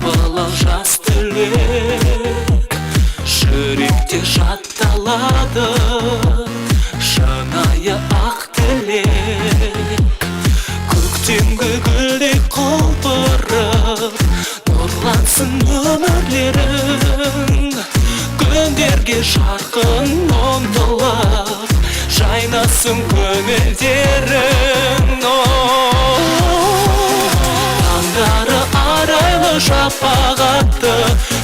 жабылып жас тілек, жүректе жатталады шынайы ақ тілек. Көктемгі гүлдей құлпырып нұрлансын өмірлерің, күндерге жарқын ұмтылып жайнасын көңілдерің. Таңдары арайлы шапағатты,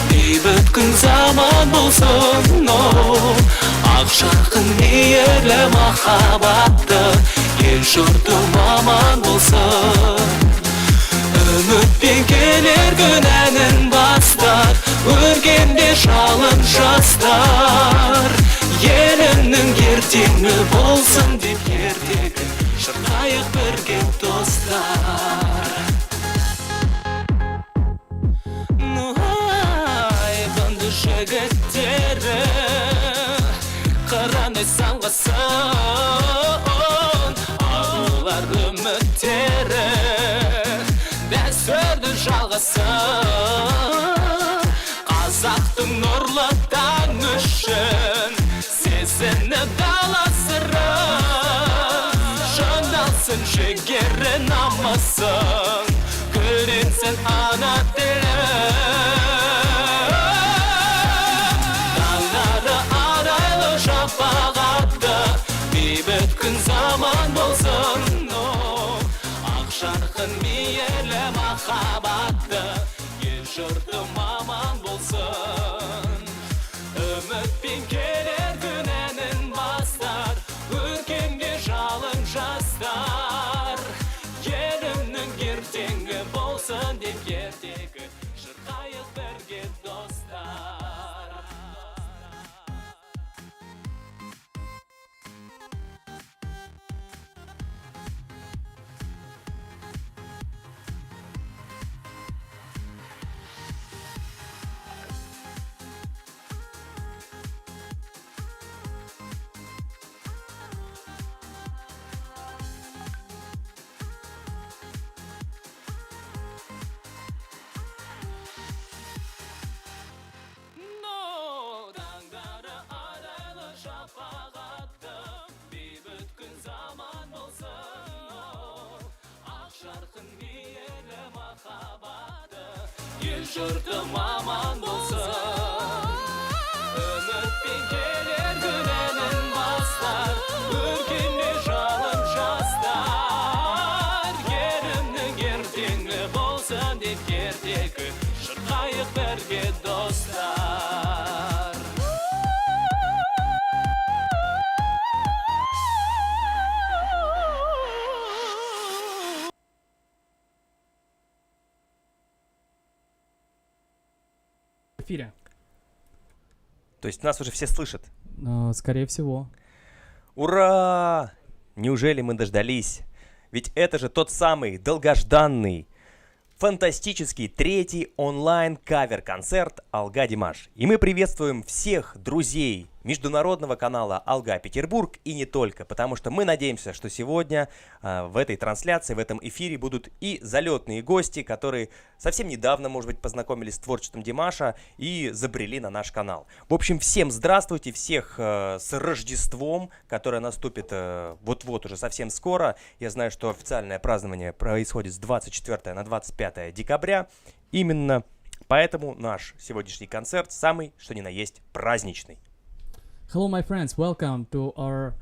бейбіт күн заман болсын. Ақ жарқын мейірлі махаббатты, ел жұртым аман болсын. Үмітпен келер күн әнін бастар, өргенде жалын жастар. Елімнің ертеңі болсын деп ертегі, шырқайық бірге достар. Айбынды жігіттері қырандай самғасын, арулар үміттері дәстүрді жалғасын. Қазақтың нұрлы таң үшін сезіні дала сырын, жандалсын жігері намысын, гүлденсін ана тілі. Таңдары арайлы шапағатты, бейбіт күн заман болсын. Ақ жарқын мейірлі махаббатты, ел жұртым аман болсын. Үмітпен келер күн әнін бастар, өркенде жалын жастар. Елімнің ертеңі болсын деп ертегі, шырқайық бірге достар. Таңдары арайлы шапағатты, бейбіт күн заман болсын. Ақ жарқын мейірлі махаббаты, ел жұртым аман болсын. Үмітпен келер күн әнін бастар, өркенде жалын жастар. Елімнің ертеңі болсын деп ертегі, шырқайық бірге достар. В эфире. То есть нас уже все слышат. Скорее всего. Ура! Неужели мы дождались? Ведь это же тот самый долгожданный, фантастический третий онлайн-кавер-концерт «Алга Димаш». И мы приветствуем всех друзей международного канала «Алга Петербург» и не только, потому что мы надеемся, что сегодня в этой трансляции, в этом эфире будут и залетные гости, которые совсем недавно, может быть, познакомились с творчеством Димаша и забрели на наш канал. В общем, всем здравствуйте, всех с Рождеством, которое наступит вот-вот уже совсем скоро. Я знаю, что официальное празднование происходит с 24 на 25 декабря. Именно поэтому наш сегодняшний концерт самый, что ни на есть, праздничный. Hello, my friends. Welcome to our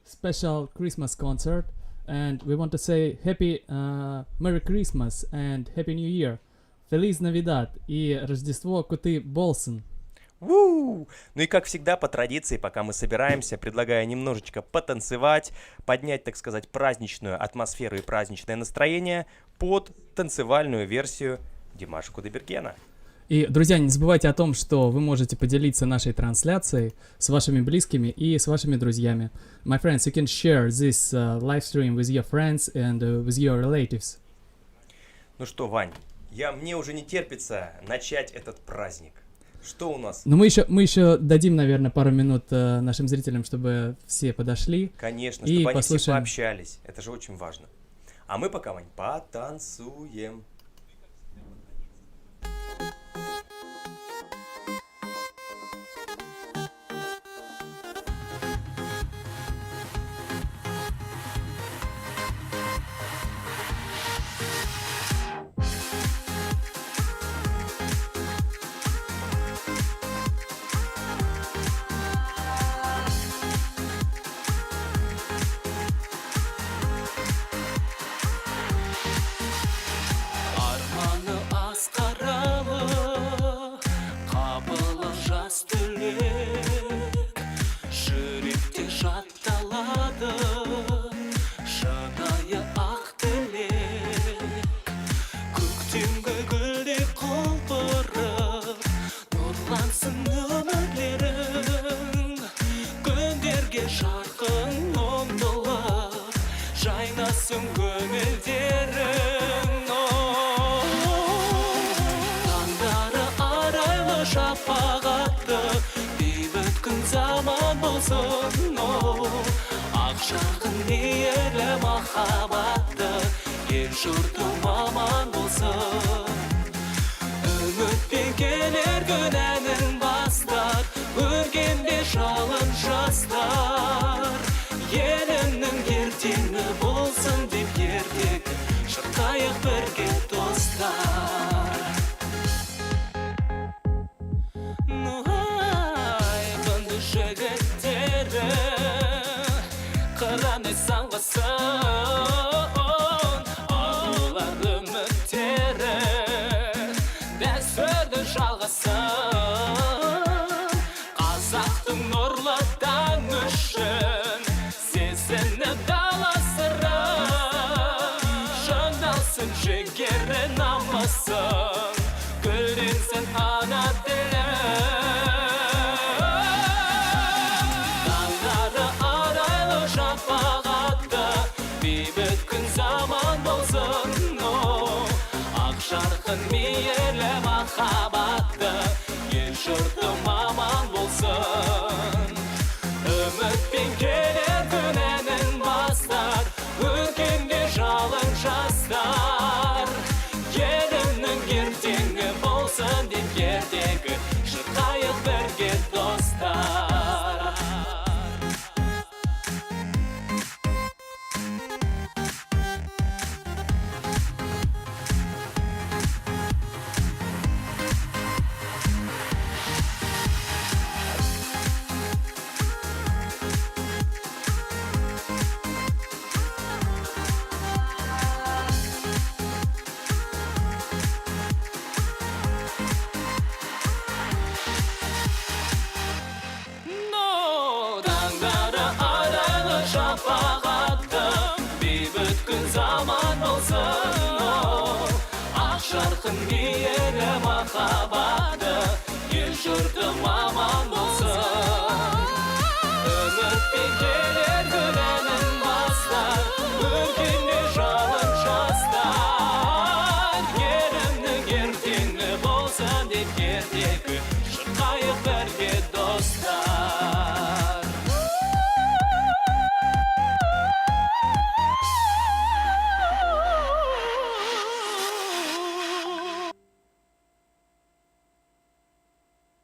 special Christmas concert, and we want to say Happy Merry Christmas and Happy New Year, Feliz Navidad и Рождество Куты Болсон. Ну и как всегда, по традиции, пока мы собираемся, предлагаю немножечко потанцевать, поднять, так сказать, праздничную атмосферу и праздничное настроение под танцевальную версию Димаша Кудайбергена. И, друзья, не забывайте о том, что вы можете поделиться нашей трансляцией с вашими близкими и с вашими друзьями. My friends, you can share this live stream with your friends and with your relatives. Ну что, Вань, мне уже не терпится начать этот праздник. Что у нас? Ну, мы еще дадим, наверное, пару минут нашим зрителям, чтобы все подошли. Конечно, чтобы они все пообщались. Это же очень важно. А мы пока, Вань, потанцуем. болсын, ақ жарқын мейірлі махаббатты ел жұртым аман болсын. Үмітпен келер күн әнін бастар, өргенде жалын жастар. Елімнің ертеңі болсын деп ертегі, шырқайық бірге достар. Айбынды жігіттері қыраны саңғысын, олар үміттері дәстүрді жалғасын. Қазақтың нұрлы таң үшін сезініп дала сырын, жандалсын жігері намысын, гүлденсін ана тілі. Таңдары арайлы шапағатты, бейбіт күн заман болсын, ақ жарқын мейірлі махаббатты ел жұртым аман болсын. Үмітпен келер күн әнін бастар, өркенде жалын жастар. Елімнің ертеңі болсын деп ертегі, шырқайық бірге достар. Таңдары арайлы шапағатты, бейбіт күн заман болсын, ақ жарқын мейірлі махаббатты ел жұртым аман болсын. Үмітпен келер күн әнін бастар, өркенде жалын жастар. Елімнің ертеңі болсын деп ертегі, шырқайық бірге достар.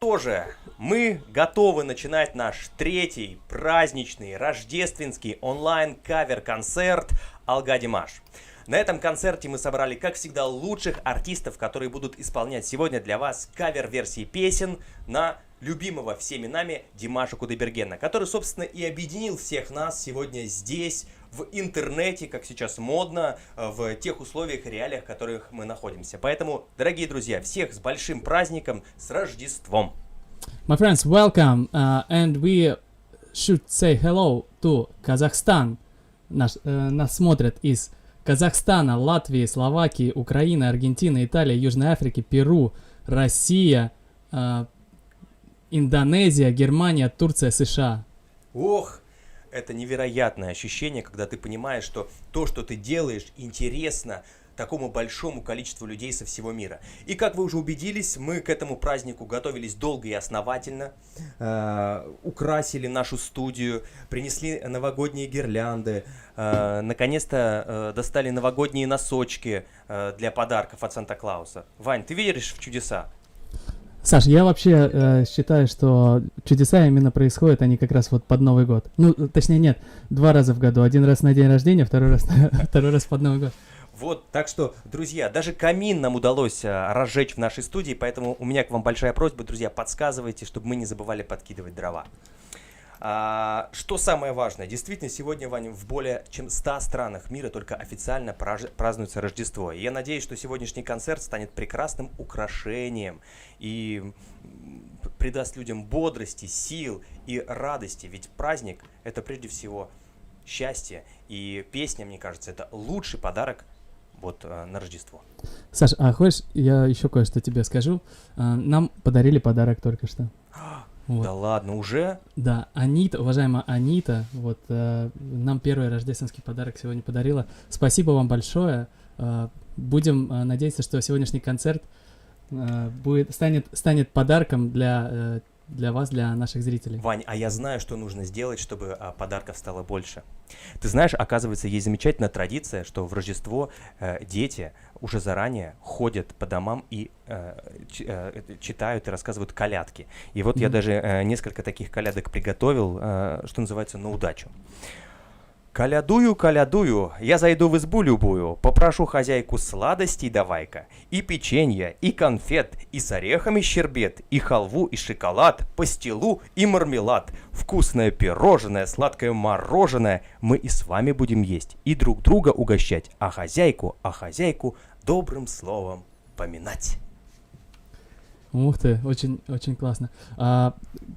Тоже мы готовы начинать наш третий праздничный рождественский онлайн-кавер-концерт «Алга Димаш». На этом концерте мы собрали, как всегда, лучших артистов, которые будут исполнять сегодня для вас кавер-версии песен на любимого всеми нами Димаша Кудайбергена, который, собственно, и объединил всех нас сегодня здесь, в интернете, как сейчас модно, в тех условиях и реалиях, в которых мы находимся. Поэтому, дорогие друзья, всех с большим праздником, с Рождеством! My friends, welcome, and we should say hello to Kazakhstan. Нас смотрят из Казахстана, Латвии, Словакии, Украины, Аргентины, Италии, Южной Африки, Перу, Россия, Индонезия, Германия, Турция, США. Ох, это невероятное ощущение, когда ты понимаешь, что то, что ты делаешь, интересно такому большому количеству людей со всего мира. И как вы уже убедились, мы к этому празднику готовились долго и основательно, украсили нашу студию, принесли новогодние гирлянды, наконец-то достали новогодние носочки для подарков от Санта-Клауса. Вань, ты веришь в чудеса? Саш, я вообще считаю, что чудеса именно происходят, они как раз вот под Новый год. Ну, точнее, нет, 2 раза в году. 1 раз на день рождения, второй раз под Новый год. Вот, так что, друзья, даже камин нам удалось разжечь в нашей студии, поэтому у меня к вам большая просьба, друзья, подсказывайте, чтобы мы не забывали подкидывать дрова. Что самое важное, действительно, сегодня, Ваня, в более чем 100 странах мира только официально празднуется Рождество. И я надеюсь, что сегодняшний концерт станет прекрасным украшением и придаст людям бодрости, сил и радости. Ведь праздник — это прежде всего счастье. И песня, мне кажется, это лучший подарок вот на Рождество. Саш, а хочешь, я еще кое-что тебе скажу? Нам подарили подарок только что. Вот. Да ладно, уже? Да, Анита, уважаемая Анита, вот нам первый рождественский подарок сегодня подарила. Спасибо вам большое. Будем надеяться, что сегодняшний концерт станет подарком для для вас, для наших зрителей. Вань, а я знаю, что нужно сделать, чтобы подарков стало больше. Ты знаешь, оказывается, есть замечательная традиция, что в Рождество дети уже заранее ходят по домам и читают и рассказывают колядки. И вот я даже несколько таких колядок приготовил, что называется, на удачу. Колядую, колядую, я зайду в избу любую, попрошу хозяйку сладостей давай-ка, и печенья, и конфет, и с орехами щербет, и халву, и шоколад, пастилу и мармелад, вкусное пирожное, сладкое мороженое мы и с вами будем есть, и друг друга угощать, а хозяйку добрым словом поминать. Ух ты, очень, очень классно.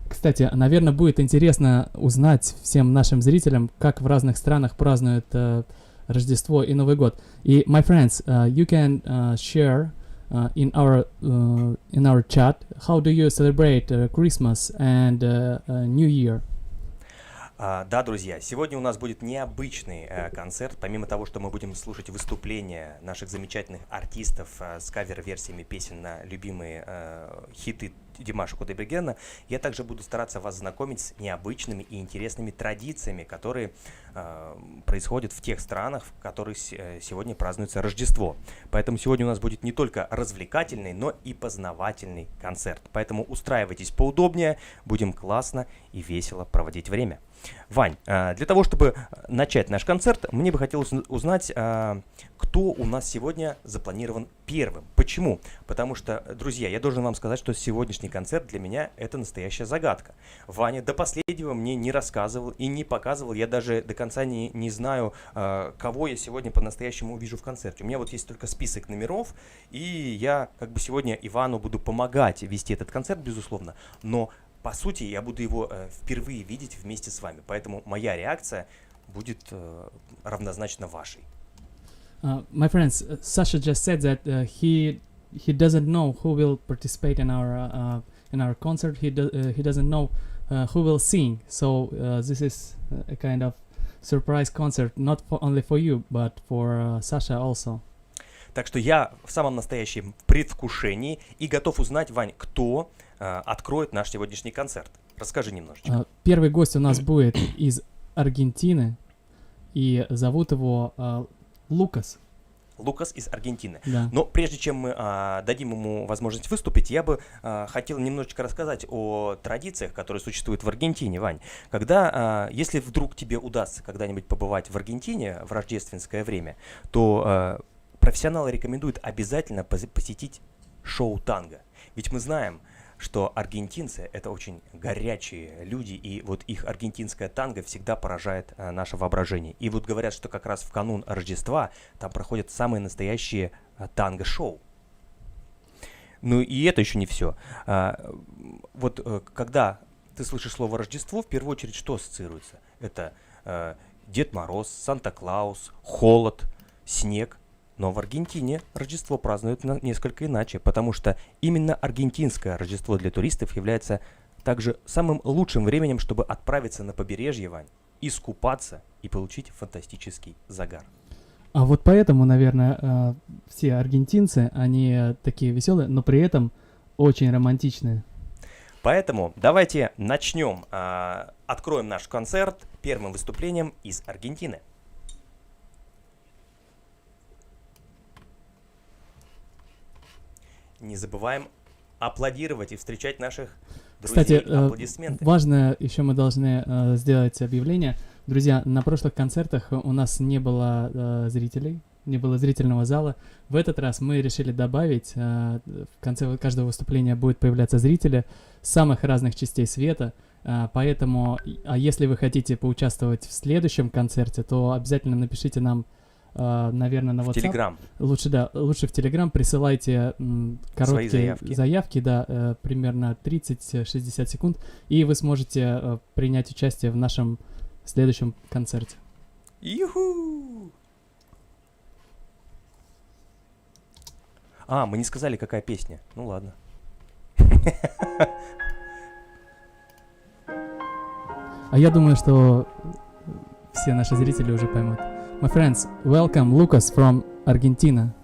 Кстати, наверное, будет интересно узнать всем нашим зрителям, как в разных странах празднуют Рождество и Новый год. И, my friends, you can share in our chat how do you celebrate Christmas and New Year. Да, друзья, сегодня у нас будет необычный концерт. Помимо того, что мы будем слушать выступления наших замечательных артистов с кавер-версиями песен на любимые хиты Димаша Кудайбергена, я также буду стараться вас знакомить с необычными и интересными традициями, которые происходят в тех странах, в которых сегодня празднуется Рождество. Поэтому сегодня у нас будет не только развлекательный, но и познавательный концерт. Поэтому устраивайтесь поудобнее, будем классно и весело проводить время. Вань, для того, чтобы начать наш концерт, мне бы хотелось узнать, кто у нас сегодня запланирован первым. Почему? Потому что, друзья, я должен вам сказать, что сегодняшний концерт для меня это настоящая загадка. Ваня до последнего мне не рассказывал и не показывал. Я даже до конца не знаю, кого я сегодня по-настоящему увижу в концерте. У меня вот есть только список номеров, и я как бы сегодня Ивану буду помогать вести этот концерт, безусловно, но по сути, я буду его впервые видеть вместе с вами, поэтому моя реакция будет равнозначна вашей. My friends, Sasha just said that he doesn't know who will participate in our concert. He doesn't know who will sing. So this is a kind of surprise concert, not only for you, but for Sasha also. Так что я в самом настоящем предвкушении и готов узнать, Вань, кто откроет наш сегодняшний концерт. Расскажи немножечко. Первый гость у нас будет из Аргентины, и зовут его Лукас. Лукас из Аргентины. Да. Но прежде чем мы дадим ему возможность выступить, я бы хотел немножечко рассказать о традициях, которые существуют в Аргентине, Вань. Когда, если вдруг тебе удастся когда-нибудь побывать в Аргентине в рождественское время, то профессионалы рекомендуют обязательно посетить шоу танго. Ведь мы знаем, что аргентинцы — это очень горячие люди, и вот их аргентинское танго всегда поражает наше воображение. И вот говорят, что как раз в канун Рождества там проходят самые настоящие танго-шоу. Ну и это еще не все. Вот когда ты слышишь слово Рождество, в первую очередь что ассоциируется? Это Дед Мороз, Санта-Клаус, холод, снег. Но в Аргентине Рождество празднуют несколько иначе, потому что именно аргентинское Рождество для туристов является также самым лучшим временем, чтобы отправиться на побережье, Вань, искупаться и получить фантастический загар. А вот поэтому, наверное, все аргентинцы, они такие веселые, но при этом очень романтичные. Поэтому давайте начнем, откроем наш концерт первым выступлением из Аргентины. Не забываем аплодировать и встречать наших друзей. Кстати, Аплодисменты. важно, еще мы должны сделать объявление. Друзья, на прошлых концертах у нас не было зрителей, не было зрительного зала. В этот раз мы решили добавить, в конце каждого выступления будут появляться зрители с самых разных частей света. Поэтому, если вы хотите поучаствовать в следующем концерте, то обязательно напишите нам, наверное, на WhatsApp. Телеграм. Лучше в Telegram присылайте короткие Свои заявки, да, примерно 30-60 секунд, и вы сможете принять участие в нашем следующем концерте. Юху! Мы не сказали, какая песня. Ну ладно. А я думаю, что все наши зрители уже поймут. My friends, welcome Lucas from Argentina.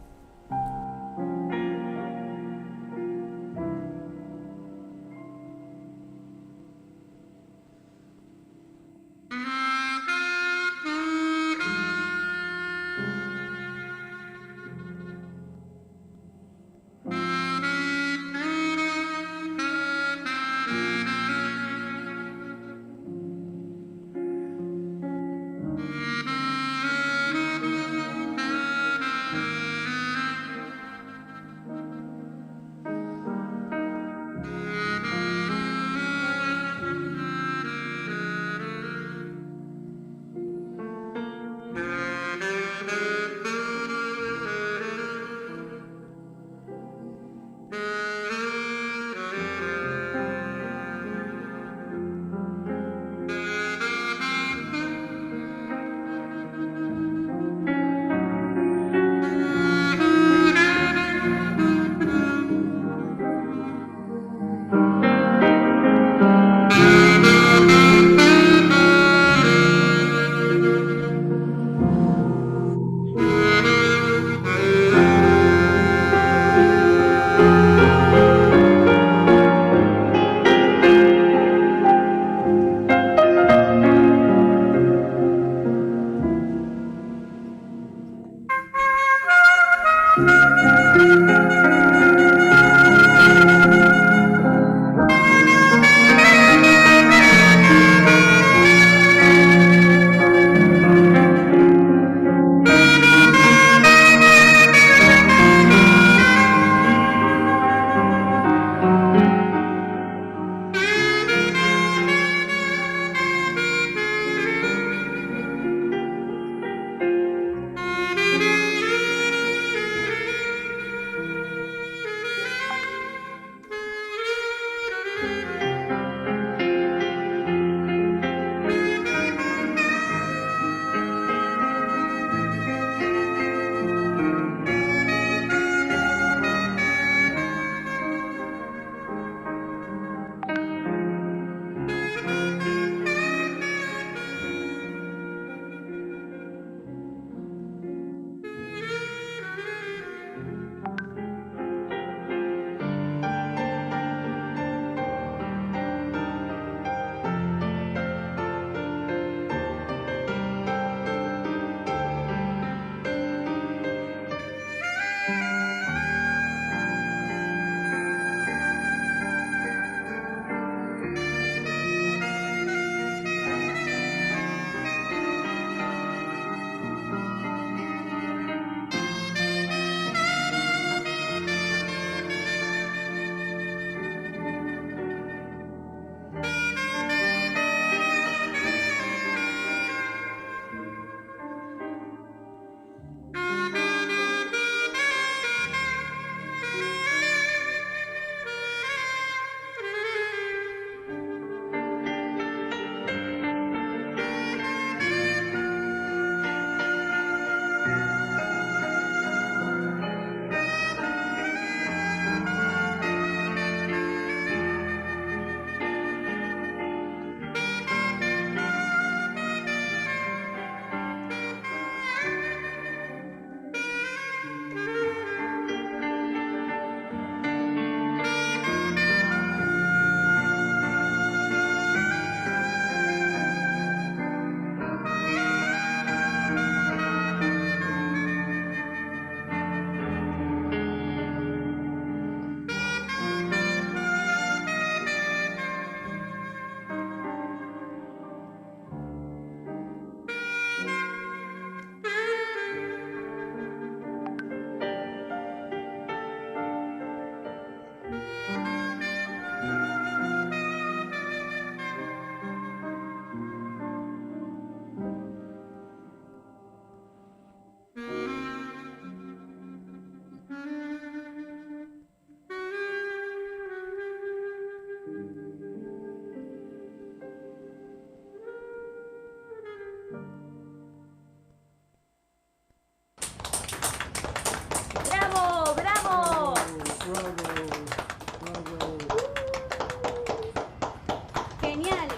Genial.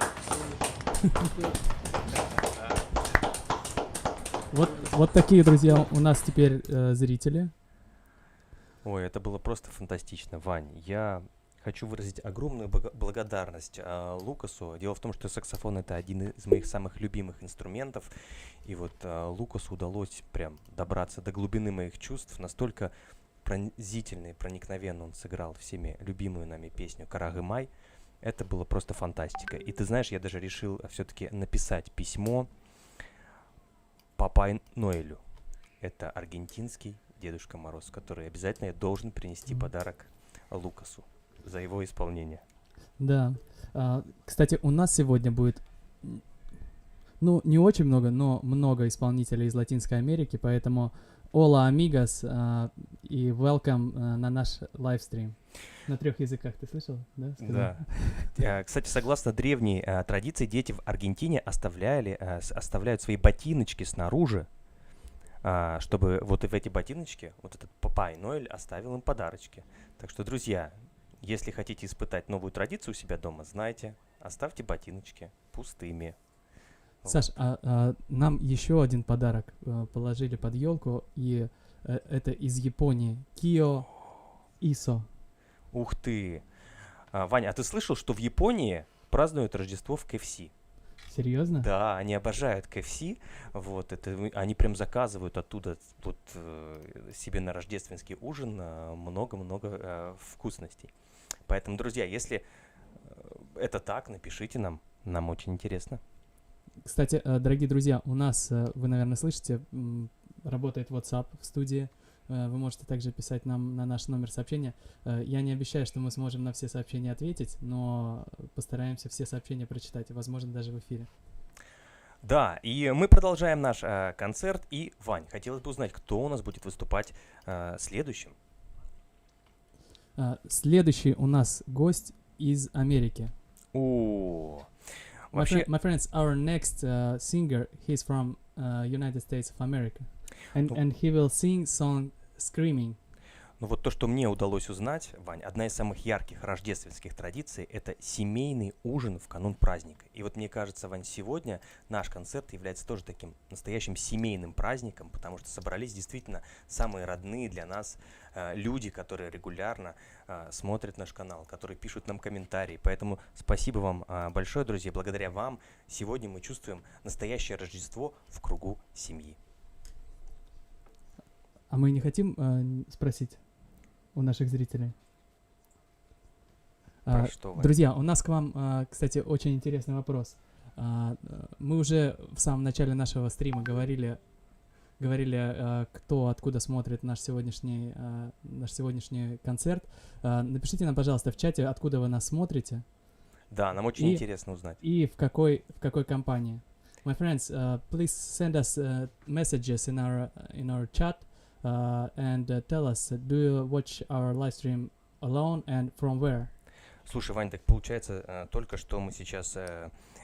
Вот такие, друзья, у нас теперь зрители. Ой, это было просто фантастично, Вань. Я хочу выразить огромную благодарность Лукасу. Дело в том, что саксофон — это один из моих самых любимых инструментов. И вот Лукасу удалось прям добраться до глубины моих чувств. Настолько пронзительно и проникновенно он сыграл всеми любимую нами песню «Карагымай». Это было просто фантастика. И ты знаешь, я даже решил все-таки написать письмо Папай Ноэлю. Это аргентинский Дедушка Мороз, который обязательно я должен принести подарок Лукасу за его исполнение. Да. Кстати, у нас сегодня будет, ну, не очень много, но много исполнителей из Латинской Америки, поэтому hola, amigos, и welcome на наш лайвстрим. На 3 языках, ты слышал? Да. Кстати, согласно древней традиции, дети в Аргентине оставляют свои ботиночки снаружи, чтобы вот в эти ботиночки вот этот Папай Ноэль оставил им подарочки. Так что, друзья, если хотите испытать новую традицию у себя дома, знайте, оставьте ботиночки пустыми. Саш, нам еще один подарок положили под елку, и это из Японии. Кио Исо. Ух ты! Ваня, а ты слышал, что в Японии празднуют Рождество в КФС? Серьезно? Да, они обожают КФС. Вот, они прям заказывают оттуда вот, себе на рождественский ужин много-много вкусностей. Поэтому, друзья, если это так, напишите нам. Нам очень интересно. Кстати, дорогие друзья, у нас, вы, наверное, слышите, работает WhatsApp в студии. Вы можете также писать нам на наш номер сообщения. Я не обещаю, что мы сможем на все сообщения ответить, но постараемся все сообщения прочитать, и, возможно, даже в эфире. Да, и мы продолжаем наш концерт. И, Вань, хотелось бы узнать, кто у нас будет выступать следующим. Следующий у нас гость из Америки. Вообще... My friends, our next singer, he's from United States of America. And he will sing song Screaming. Ну вот то, что мне удалось узнать, Вань, одна из самых ярких рождественских традиций — это семейный ужин в канун праздника. И вот мне кажется, Вань, сегодня наш концерт является тоже таким настоящим семейным праздником, потому что собрались действительно самые родные для нас люди, которые регулярно смотрят наш канал, которые пишут нам комментарии. Поэтому спасибо вам большое, друзья. Благодаря вам сегодня мы чувствуем настоящее Рождество в кругу семьи. А мы не хотим спросить у наших зрителей? Про что, Вань? Друзья, у нас к вам, кстати, очень интересный вопрос. Мы уже в самом начале нашего стрима говорили, кто откуда смотрит наш сегодняшний концерт. Напишите нам, пожалуйста, в чате, откуда вы нас смотрите. Да, нам очень интересно узнать. И в какой компании. My friends, please send us messages in our chat and tell us, do you watch our live stream alone and from where? Слушай, Вань, так получается, только что мы сейчас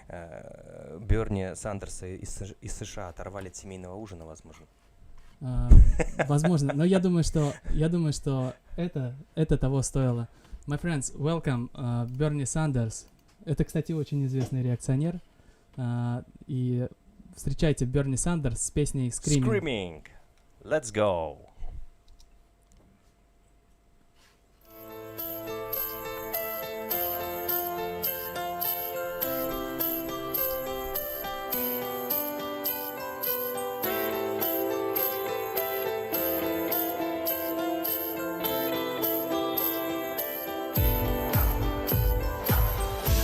Берни Сандерса из США оторвали от семейного ужина, возможно. Возможно, но я думаю, что это того стоило. My friends, welcome Bernie Sanders. Это, кстати, очень известный реакционер. И встречайте Берни Сандерс с песней Screaming. Screaming. Let's go.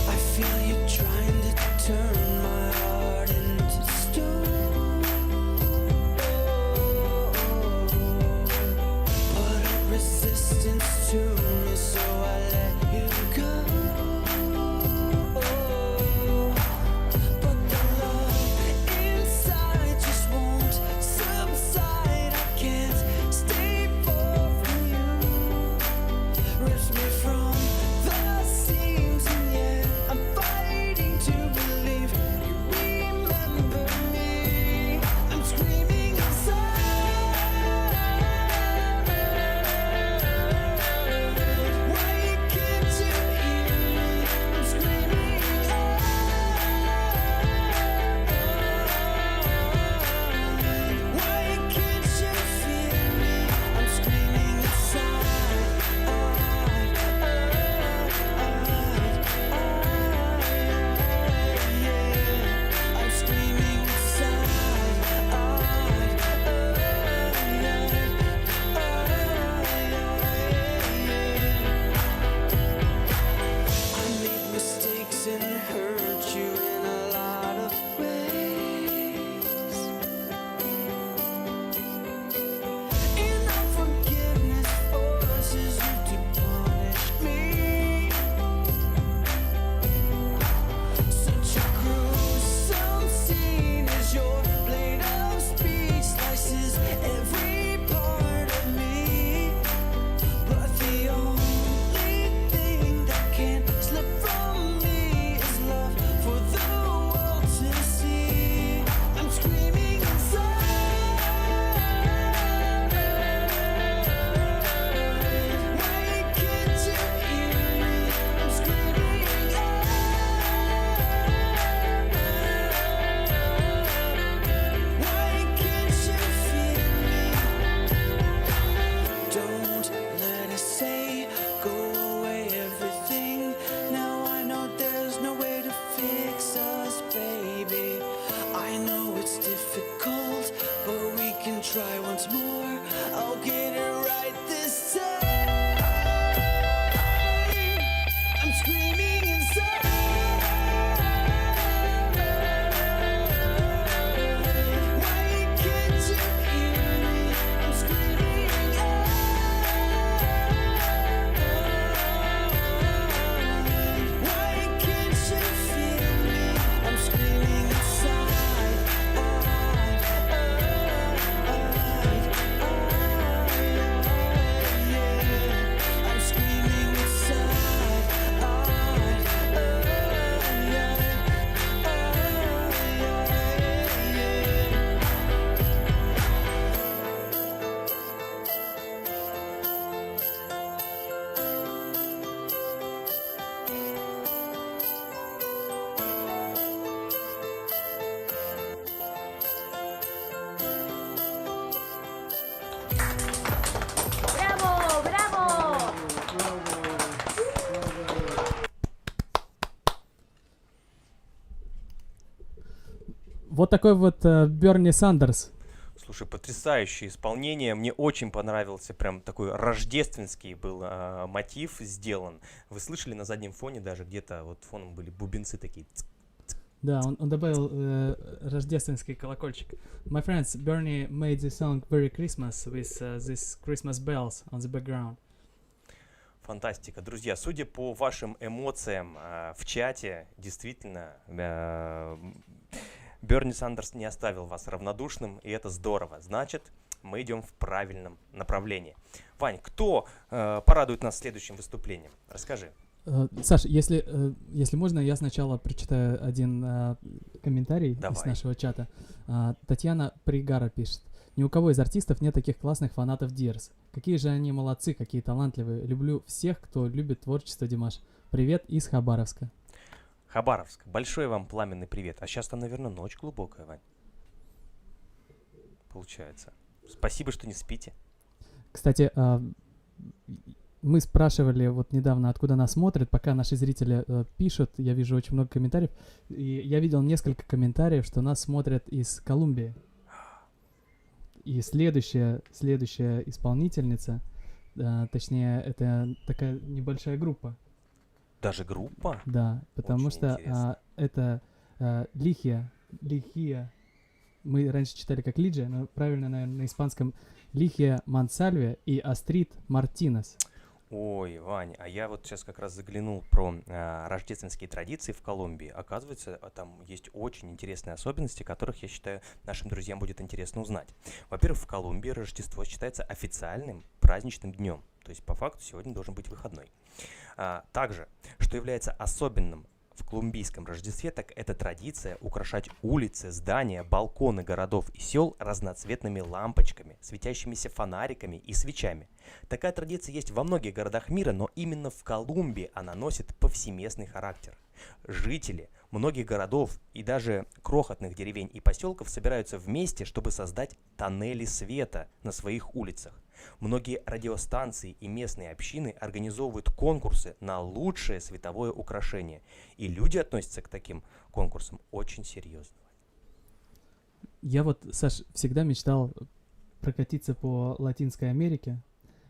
I feel you trying to turn my heart into stone. Вот такой вот Берни Сандерс. Слушай, потрясающее исполнение. Мне очень понравился, прям такой рождественский был мотив сделан. Вы слышали на заднем фоне даже где-то вот фоном были бубенцы такие. Да, он добавил рождественский колокольчик. My friends, Bernie made the song very Christmas with this Christmas bells on the background. Фантастика. Друзья, судя по вашим эмоциям в чате, действительно, Берни Сандерс не оставил вас равнодушным, и это здорово. Значит, мы идем в правильном направлении. Вань, кто порадует нас следующим выступлением? Расскажи. Саш, если можно, я сначала прочитаю один комментарий Давай. из нашего чата. Татьяна Пригара пишет. Ни у кого из артистов нет таких классных фанатов Дирс. Какие же они молодцы, какие талантливые. Люблю всех, кто любит творчество Димаш. Привет из Хабаровска. Хабаровск, большой вам пламенный привет. А сейчас там, наверное, ночь глубокая, Вань. Получается. Спасибо, что не спите. Кстати, мы спрашивали вот недавно, откуда нас смотрят, пока наши зрители пишут, я вижу очень много комментариев, и я видел несколько комментариев, что нас смотрят из Колумбии. И следующая исполнительница, точнее, это такая небольшая группа. Даже группа? Да, потому Очень что интересно. это Лихия. Мы раньше читали как Лиджия, но правильно, наверное, на испанском Лихия Мансальвия и Астрид Мартинес. Ой, Вань, а я вот сейчас как раз заглянул про рождественские традиции в Колумбии. Оказывается, там есть очень интересные особенности, которых, я считаю, нашим друзьям будет интересно узнать. Во-первых, в Колумбии Рождество считается официальным праздничным днем. То есть, по факту, сегодня должен быть выходной. Также, что является особенным в колумбийском Рождестве, так это традиция украшать улицы, здания, балконы городов и сел разноцветными лампочками, светящимися фонариками и свечами. Такая традиция есть во многих городах мира, но именно в Колумбии она носит повсеместный характер. Жители многих городов и даже крохотных деревень и поселков собираются вместе, чтобы создать тоннели света на своих улицах. Многие радиостанции и местные общины организовывают конкурсы на лучшее световое украшение. И люди относятся к таким конкурсам очень серьезно. Я вот, Саш, всегда мечтал прокатиться по Латинской Америке.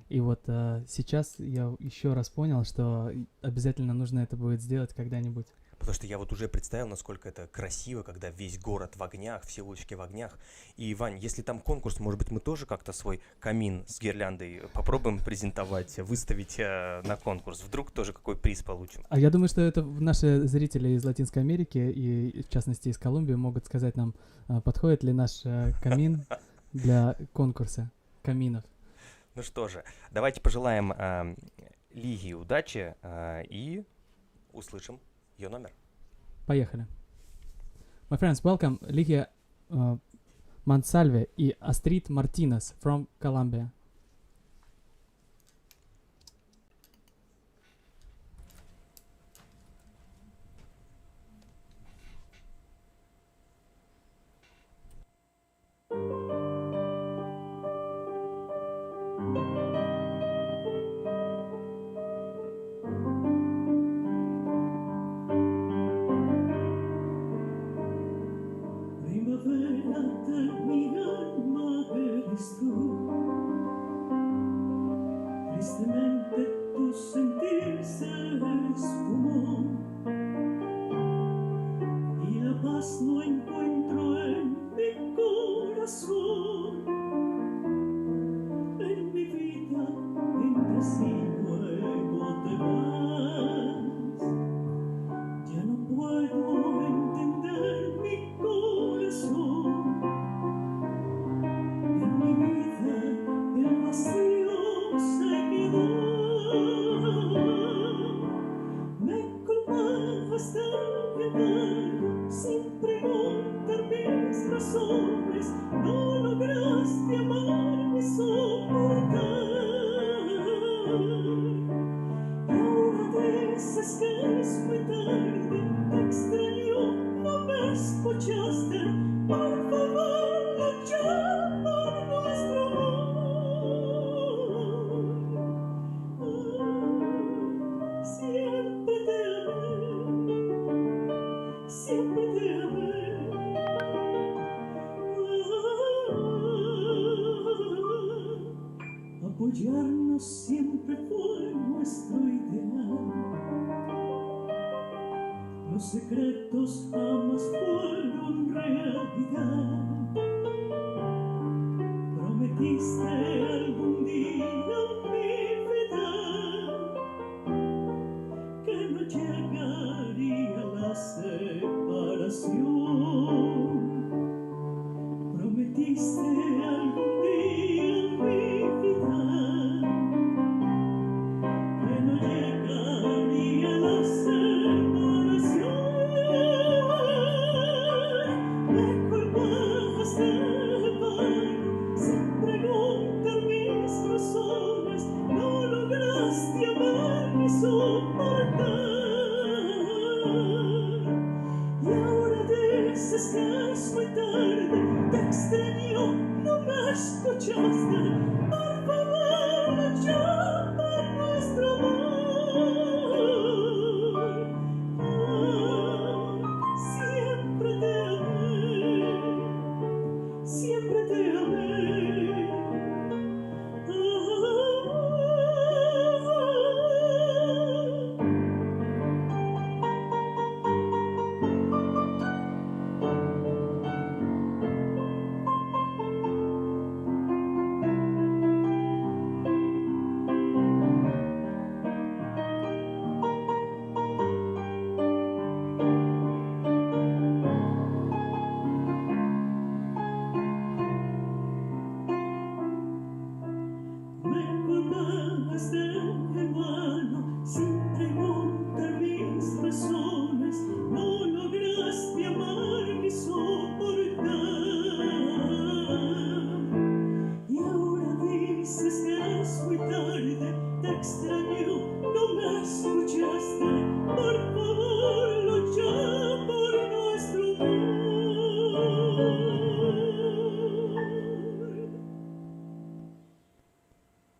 И вот сейчас я еще раз понял, что обязательно нужно это будет сделать когда-нибудь. Потому что я вот уже представил, насколько это красиво, когда весь город в огнях, все улочки в огнях. И, Вань, если там конкурс, может быть, мы тоже как-то свой камин с гирляндой попробуем презентовать, выставить на конкурс. Вдруг тоже какой приз получим. А я думаю, что это наши зрители из Латинской Америки и, в частности, из Колумбии могут сказать нам, подходит ли наш камин для конкурса каминов. Ну что же, давайте пожелаем Лиге удачи и услышим ее номер. Поехали. My friends, welcome Ligia Mansalve и Astrid Martinez from Colombia. Primavera de mi alma eres tú, tristemente tu sentir se esfumó y la paz no encuentro en mi corazón, en mi vida entre sí luego te vas, ya no puedo entender mi corazón, en mi vida el vacío se quedó. Me culpabas de llegar sin preguntar mis razones, no lograste amar ni soportar. Y ahora dices que es muy tarde, te extraño, no me escuchaste, por favor lucha por nuestro amor. Siempre te amé, siempre te amé. Los secretos jamás fueron realidad. Prometiste algún día mi vida que no llegaría la separación. Prometiste algún día mi vida que no llegaría la separación. Me colgaste el baño sin preguntar mis razones, no lograste amar ni soportar. Y ahora dices que es muy tarde, te extraño, no me escuchaste. Por favor, lucha por nuestro amor. Siempre te amé, siempre te amé. Me colgaste el mano sin preguntar mis razones, no lograste amar ni soportar. Y ahora dices que es muy tarde, te extraño, no me escuchaste. Por favor, lucha por nuestro amor.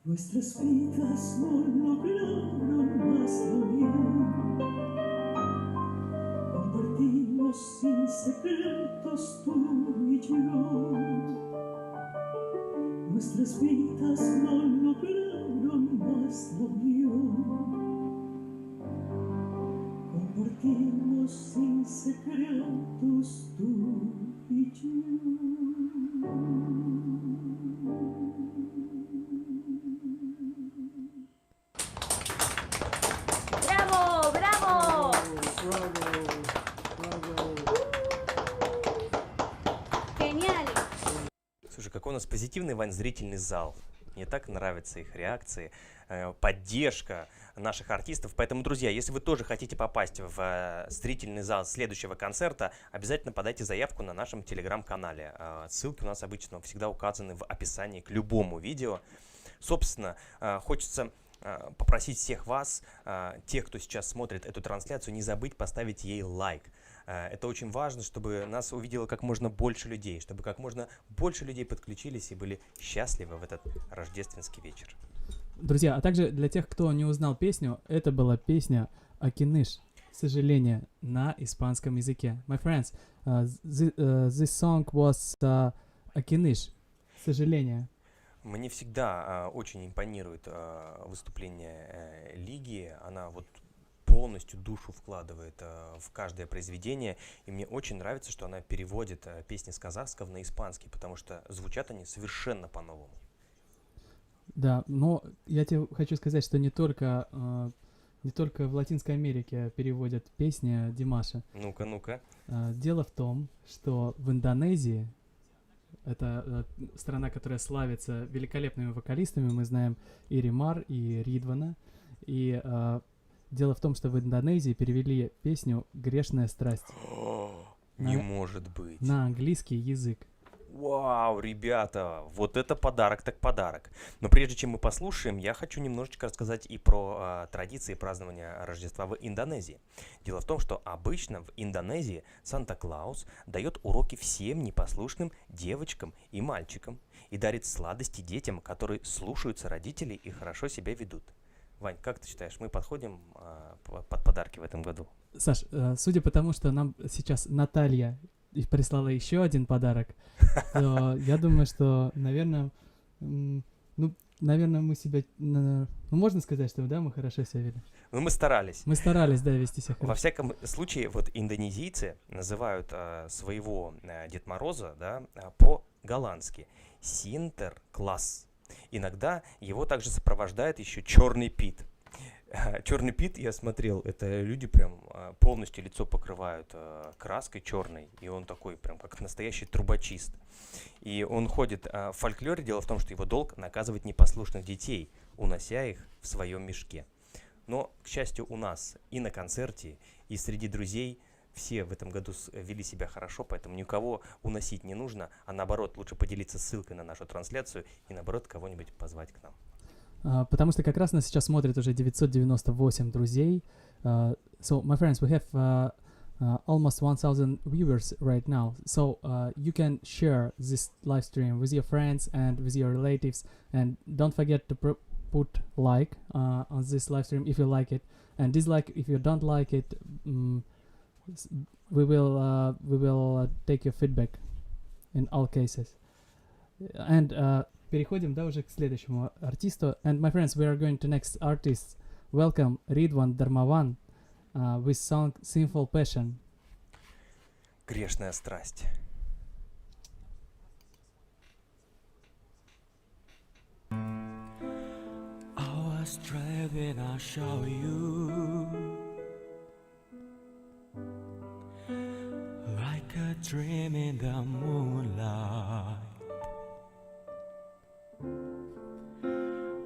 Nuestras vidas no lograron más la unión. Compartimos sin secretos tú y yo. Nuestras vidas no lograron más la unión. Compartimos sin secretos tú y yo. ¡Bravo! ¡Bravo! Genial. Слушай, какой у нас позитивный, Вань, зрительный зал. Мне так нравятся их реакции, поддержка наших артистов. Поэтому, друзья, если вы тоже хотите попасть в зрительный зал следующего концерта, обязательно подайте заявку на нашем телеграм-канале. Ссылки у нас обычно всегда указаны в описании к любому видео. Собственно, хочется попросить всех вас, тех, кто сейчас смотрит эту трансляцию, не забыть поставить ей лайк. Это очень важно, чтобы нас увидело как можно больше людей, чтобы как можно больше людей подключились и были счастливы в этот рождественский вечер. Друзья, а также для тех, кто не узнал песню, это была песня «Акиныш», «Сожаление» на испанском языке. My friends, this song was «Акиныш», «Сожаление». Мне всегда очень импонирует выступление Лиги. Она вот полностью душу вкладывает в каждое произведение. И мне очень нравится, что она переводит песни с казахского на испанский, потому что звучат они совершенно по-новому. Да, но я тебе хочу сказать, что не только в Латинской Америке переводят песни Димаша. Ну-ка, ну-ка. Дело в том, что в Индонезии, это страна, которая славится великолепными вокалистами, мы знаем и Римар, и Ридвана, и дело в том, что в Индонезии перевели песню «Грешная страсть» Не может быть. на английский язык. Вау, ребята, вот это подарок так подарок. Но прежде чем мы послушаем, я хочу немножечко рассказать и про традиции празднования Рождества в Индонезии. Дело в том, что обычно в Индонезии Санта-Клаус дает уроки всем непослушным девочкам и мальчикам и дарит сладости детям, которые слушаются родителей и хорошо себя ведут. Вань, как ты считаешь, мы подходим под подарки в этом году? Саш, судя по тому, что нам сейчас Наталья прислала еще один подарок, то я думаю, что, наверное, мы себя... можно сказать, что да, мы хорошо себя вели? Но мы старались. Мы старались, да, вести себя Во хорошо. всяком случае, вот индонезийцы называют своего Дед Мороза, да, по-голландски Синтеркласс. Иногда его также сопровождает еще Черный Пит. Черный Пит, я смотрел, это люди прям полностью лицо покрывают краской черной, и он такой прям как настоящий трубочист. И он ходит в фольклоре. Дело в том, что его долг наказывать непослушных детей, унося их в своем мешке. Но, к счастью, у нас и на концерте, и среди друзей все в этом году вели себя хорошо, поэтому никого уносить не нужно, а наоборот, лучше поделиться ссылкой на нашу трансляцию и наоборот кого-нибудь позвать к нам. Потому что как раз нас сейчас смотрит уже 998 друзей. So, my friends, we have almost 1000 viewers right now. So, you can share this live stream with your friends and with your relatives. And don't forget to put like on this live stream if you like it. And dislike if you don't like it. We will take your feedback in all cases. And переходим, да, уже к следующему артисту. And my friends, we are going to next artist. Welcome Ridwan Dharmawan with song Sinful Passion. Грешная страсть. I was driving, I'll show you like a dream in the moonlight.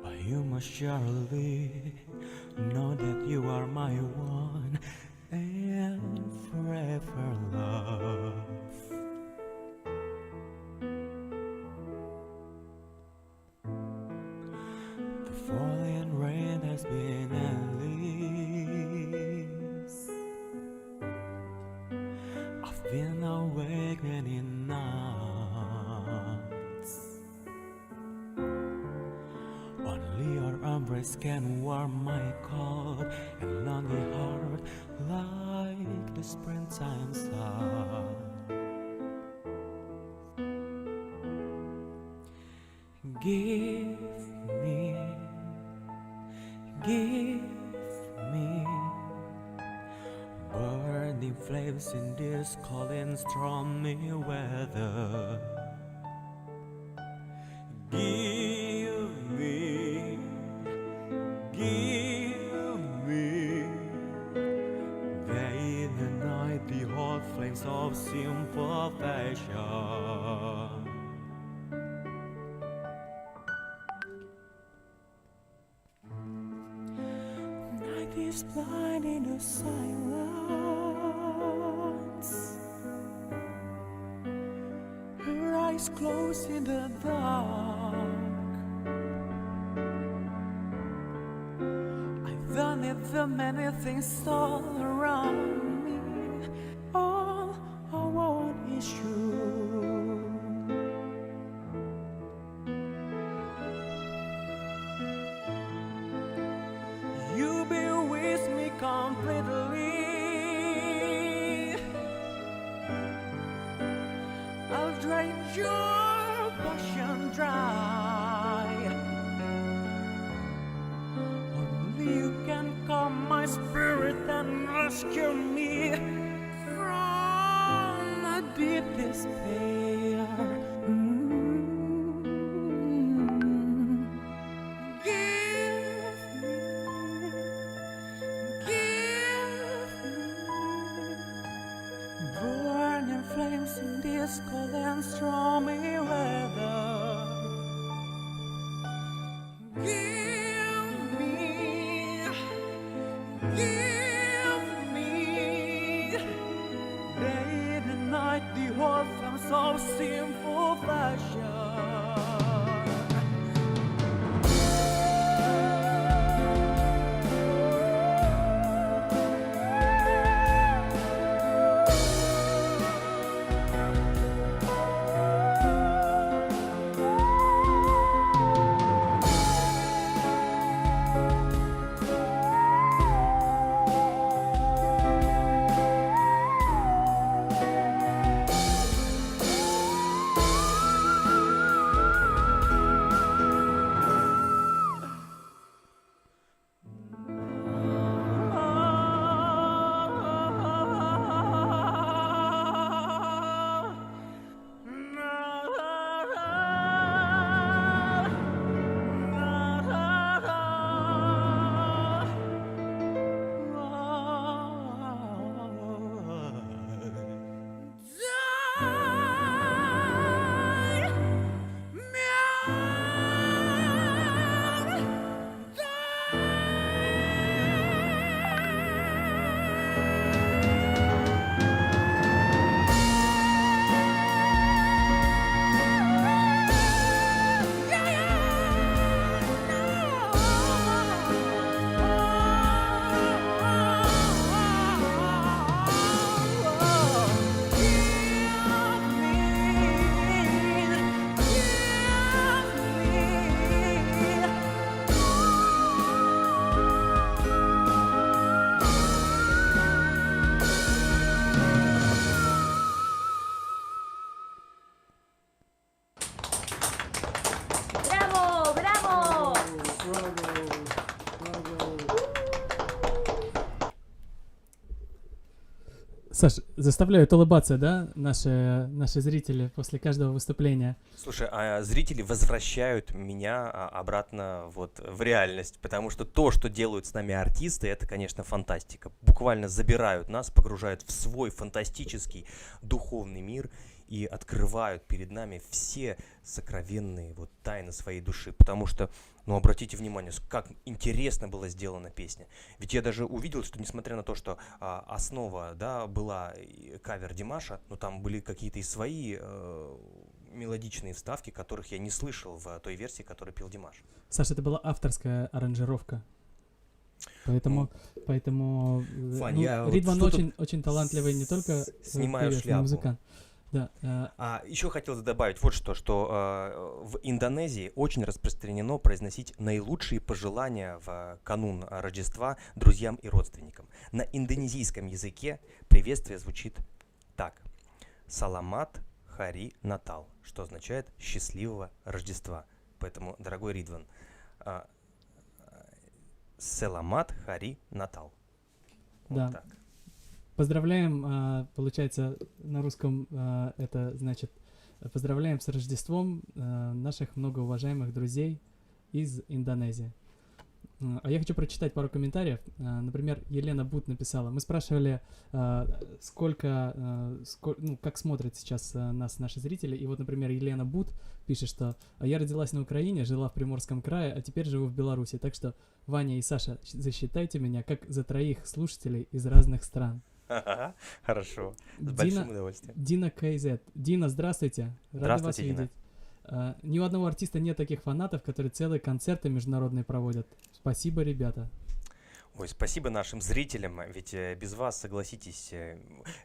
But you must surely know that you are my one and forever love. The falling rain has been endless. I've been awake many nights. Only your embrace can warm my cold and lonely heart like the springtime sun. Give me burning flames in this cold and stormy weather. Give me day and night the hot flames of simple passion. Night is blind in the silence. Her eyes closed in the dark. I've done it the many things all around me. All I want is you. You be with me completely. I'll drain your passion dry. Only you can calm my spirit and rescue me from a deep despair. Burning flames in this cold and stormy weather. Give me day and night the whole flames of sinful passion. Саш, заставляют улыбаться, да, наши зрители после каждого выступления. Слушай, а зрители возвращают меня обратно вот в реальность, потому что то, что делают с нами артисты, это, конечно, фантастика. Буквально забирают нас, погружают в свой фантастический духовный мир и открывают перед нами все сокровенные вот тайны своей души, потому что, ну, обратите внимание, как интересно была сделана песня. Ведь я даже увидел, что несмотря на то, что основа, да, была кавер Димаша, но там были какие-то и свои мелодичные вставки, которых я не слышал в той версии, которую пел Димаш. Саша, это была авторская аранжировка. Поэтому Вань, я вот Ридван что-то очень талантливый не только снимаю певец, но и шляпу. музыкант. Да, Еще хотел добавить вот что в Индонезии очень распространено произносить наилучшие пожелания в канун Рождества друзьям и родственникам. На индонезийском языке приветствие звучит так: «Саламат Хари Натал», что означает «счастливого Рождества». Поэтому, дорогой Ридван, «Саламат Хари Натал». Вот Да. так. Поздравляем, получается, на русском это значит поздравляем с Рождеством наших многоуважаемых друзей из Индонезии. А я хочу прочитать пару комментариев. Например, Елена Бут написала. Мы спрашивали, как смотрят сейчас нас наши зрители. И вот, например, Елена Бут пишет, что я родилась на Украине, жила в Приморском крае, а теперь живу в Беларуси. Так что, Ваня и Саша, засчитайте меня как за троих слушателей из разных стран. Ага, хорошо. С Дина- большим удовольствием. Дина КЗ. Дина, здравствуйте. Рады вас Здравствуйте, Дина. видеть. Ни у одного артиста нет таких фанатов, которые целые концерты международные проводят. Спасибо, ребята. Ой, спасибо нашим зрителям, ведь без вас, согласитесь,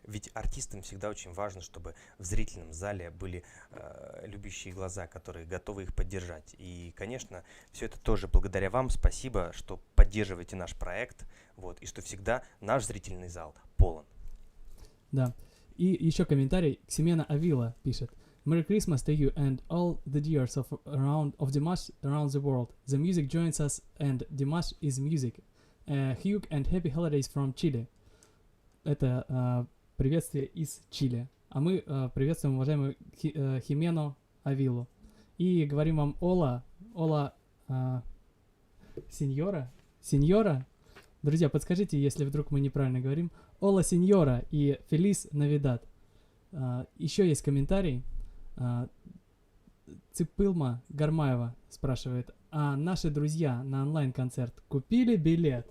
ведь артистам всегда очень важно, чтобы в зрительном зале были любящие глаза, которые готовы их поддержать. И, конечно, все это тоже благодаря вам. Спасибо, что поддерживаете наш проект, вот, и что всегда наш зрительный зал полон. Да. И еще комментарий. Ксимена Авила пишет. Merry Christmas to you and all the dears of Dimash around the world. The music joins us and Dimash is music. Hugh and happy holidays from Chile. Это приветствие из Чили. А мы приветствуем уважаемую Химену Авилу. И говорим вам ола, сеньора. Друзья, подскажите, если вдруг мы неправильно говорим. Ола, сеньора и Фелис Навидад. Еще есть комментарий. Ципылма Гармаева спрашивает, а наши друзья на онлайн-концерт купили билет?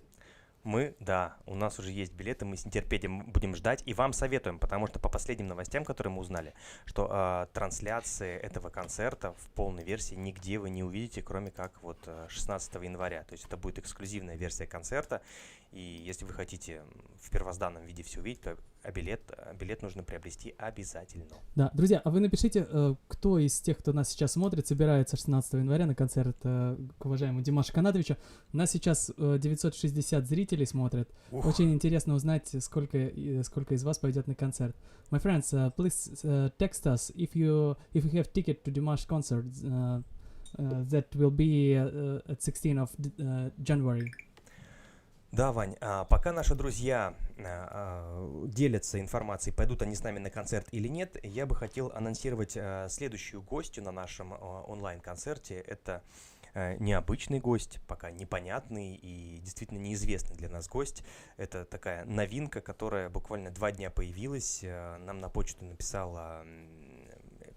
Да, у нас уже есть билеты, мы с нетерпением будем ждать и вам советуем, потому что по последним новостям, которые мы узнали, что трансляции этого концерта в полной версии нигде вы не увидите, кроме как вот 16 января. То есть это будет эксклюзивная версия концерта, и если вы хотите в первозданном виде все увидеть, то билет нужно приобрести обязательно. Да, друзья, а вы напишите, кто из тех, кто нас сейчас смотрит, собирается 16 января на концерт к уважаемому Димашу Канатовичу. Нас сейчас 960 зрителей смотрят. Ух. Очень интересно узнать, сколько из вас пойдет на концерт. My friends, please text us if you have ticket to Dimash concert that will be at 16 of January. Да, Вань, пока наши друзья делятся информацией, пойдут они с нами на концерт или нет, я бы хотел анонсировать следующую гостью на нашем онлайн-концерте. Это необычный гость, пока непонятный и действительно неизвестный для нас гость. Это такая новинка, которая буквально 2 дня появилась. Нам на почту написала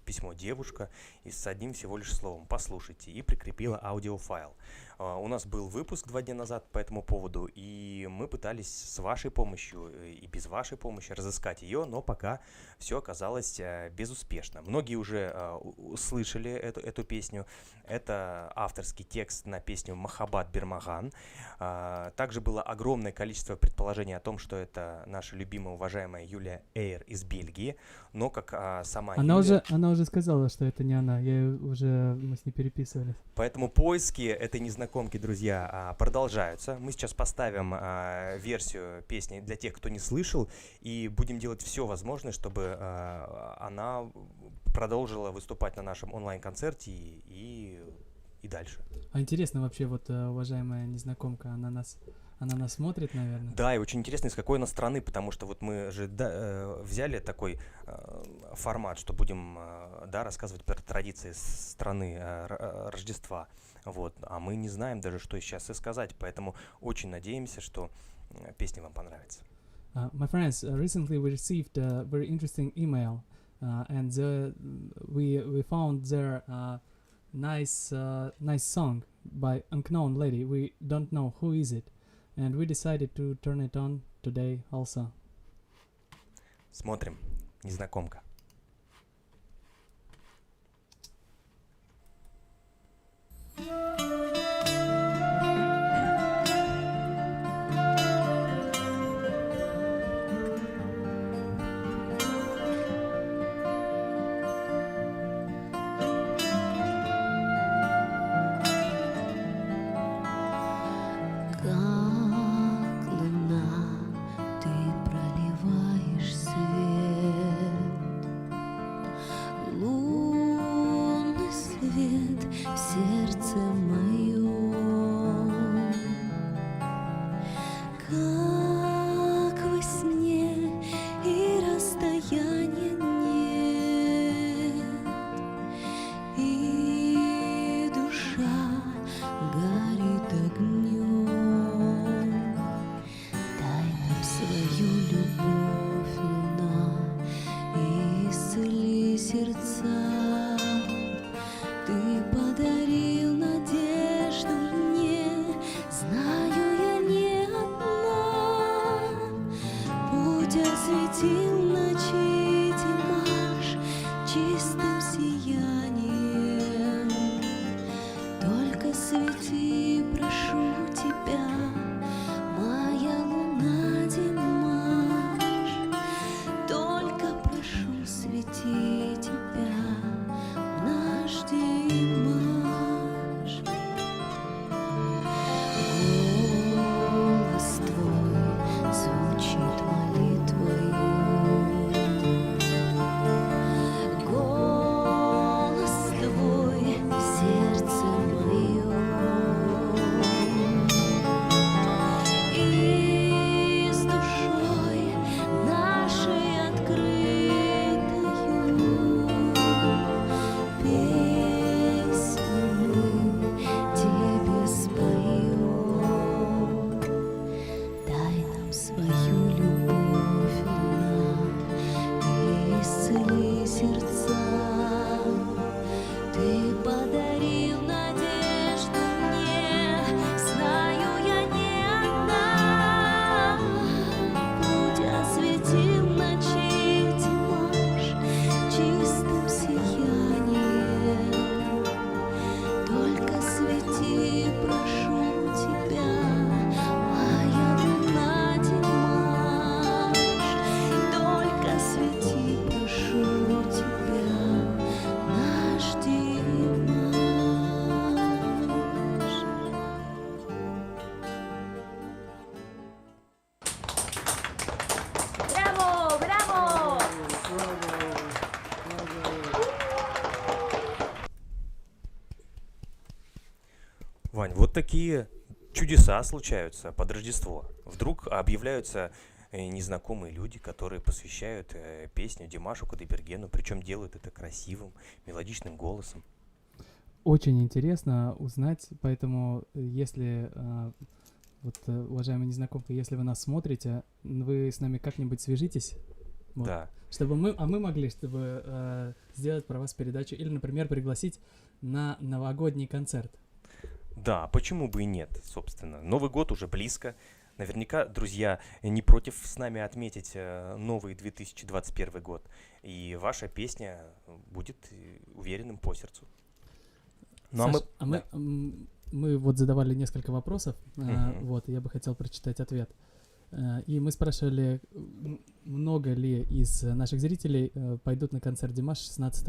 письмо девушка и с одним всего лишь словом «послушайте» и прикрепила аудиофайл. У нас был выпуск 2 дня назад по этому поводу, и мы пытались с вашей помощью и без вашей помощи разыскать ее, но пока все оказалось безуспешно. Многие уже услышали эту песню. Это авторский текст на песню «Махаббат Бирмаган». Также было огромное количество предположений о том, что это наша любимая, уважаемая Юлия Эйр из Бельгии, но как сама Она Юлия... уже сказала, что это не она. Мы с ней переписывались. Поэтому поиски этой незнакомки, друзья, продолжаются. Мы сейчас поставим версию песни для тех, кто не слышал, и будем делать все возможное, чтобы она продолжила выступать на нашем онлайн-концерте и дальше. А интересно вообще, вот уважаемая незнакомка, она нас Она нас смотрит, наверное. Да, и очень интересно, из какой она страны, потому что вот мы же взяли такой формат, что будем рассказывать про традиции страны Рождества. Вот. А мы не знаем даже, что сейчас и сказать, поэтому очень надеемся, что песня вам понравится. My friends, recently we received a very interesting email, and we found there nice song by unknown lady. We don't know who is it, and we decided to turn it on today also. Смотрим. Незнакомка. Как луна, ты проливаешь свет, лунный свет в сердце моем, как во сне и расстояния нет, и душа горит огнем. Дай нам свою любовь, луна, и исцели сердца. Ты подарил надежду мне, знаю, я не одна. Путь осветил ночи Димаш чистым сиянием. Только свети, прошу тебя, моя луна, Димаш. Только прошу, свети тебя, наш Димаш. Голос твой звучит молитвою. Голос твой в сердце моем. И с душой нашей открытою песню мы тебе споем. Дай нам свою любовь, луна, и исцели сердца. Ты подарил надежду мне, знаю, я не одна. Путь осветил ночи Димаш чистым сиянием. Только свети, прошу тебя, моя луна, Димаш. Только свети, прошу тебя, наш Димаш. ¡Bravo, bravo! Вань, вот такие чудеса случаются под Рождество. Вдруг объявляются незнакомые люди, которые посвящают песню Димашу Кудайбергену, причем делают это красивым, мелодичным голосом. Очень интересно узнать, поэтому если, уважаемая незнакомка, если вы нас смотрите, вы с нами как-нибудь свяжитесь, вот, Да. чтобы мы могли, чтобы сделать про вас передачу или, например, пригласить на новогодний концерт. Да, почему бы и нет, собственно. Новый год уже близко. Наверняка, друзья, не против с нами отметить новый 2021 год. И ваша песня будет уверенным по сердцу. Ну, Саш, а мы... да. мы вот задавали несколько вопросов, Мгм. вот, и я бы хотел прочитать ответ. И мы спрашивали, много ли из наших зрителей пойдут на концерт Димаш 16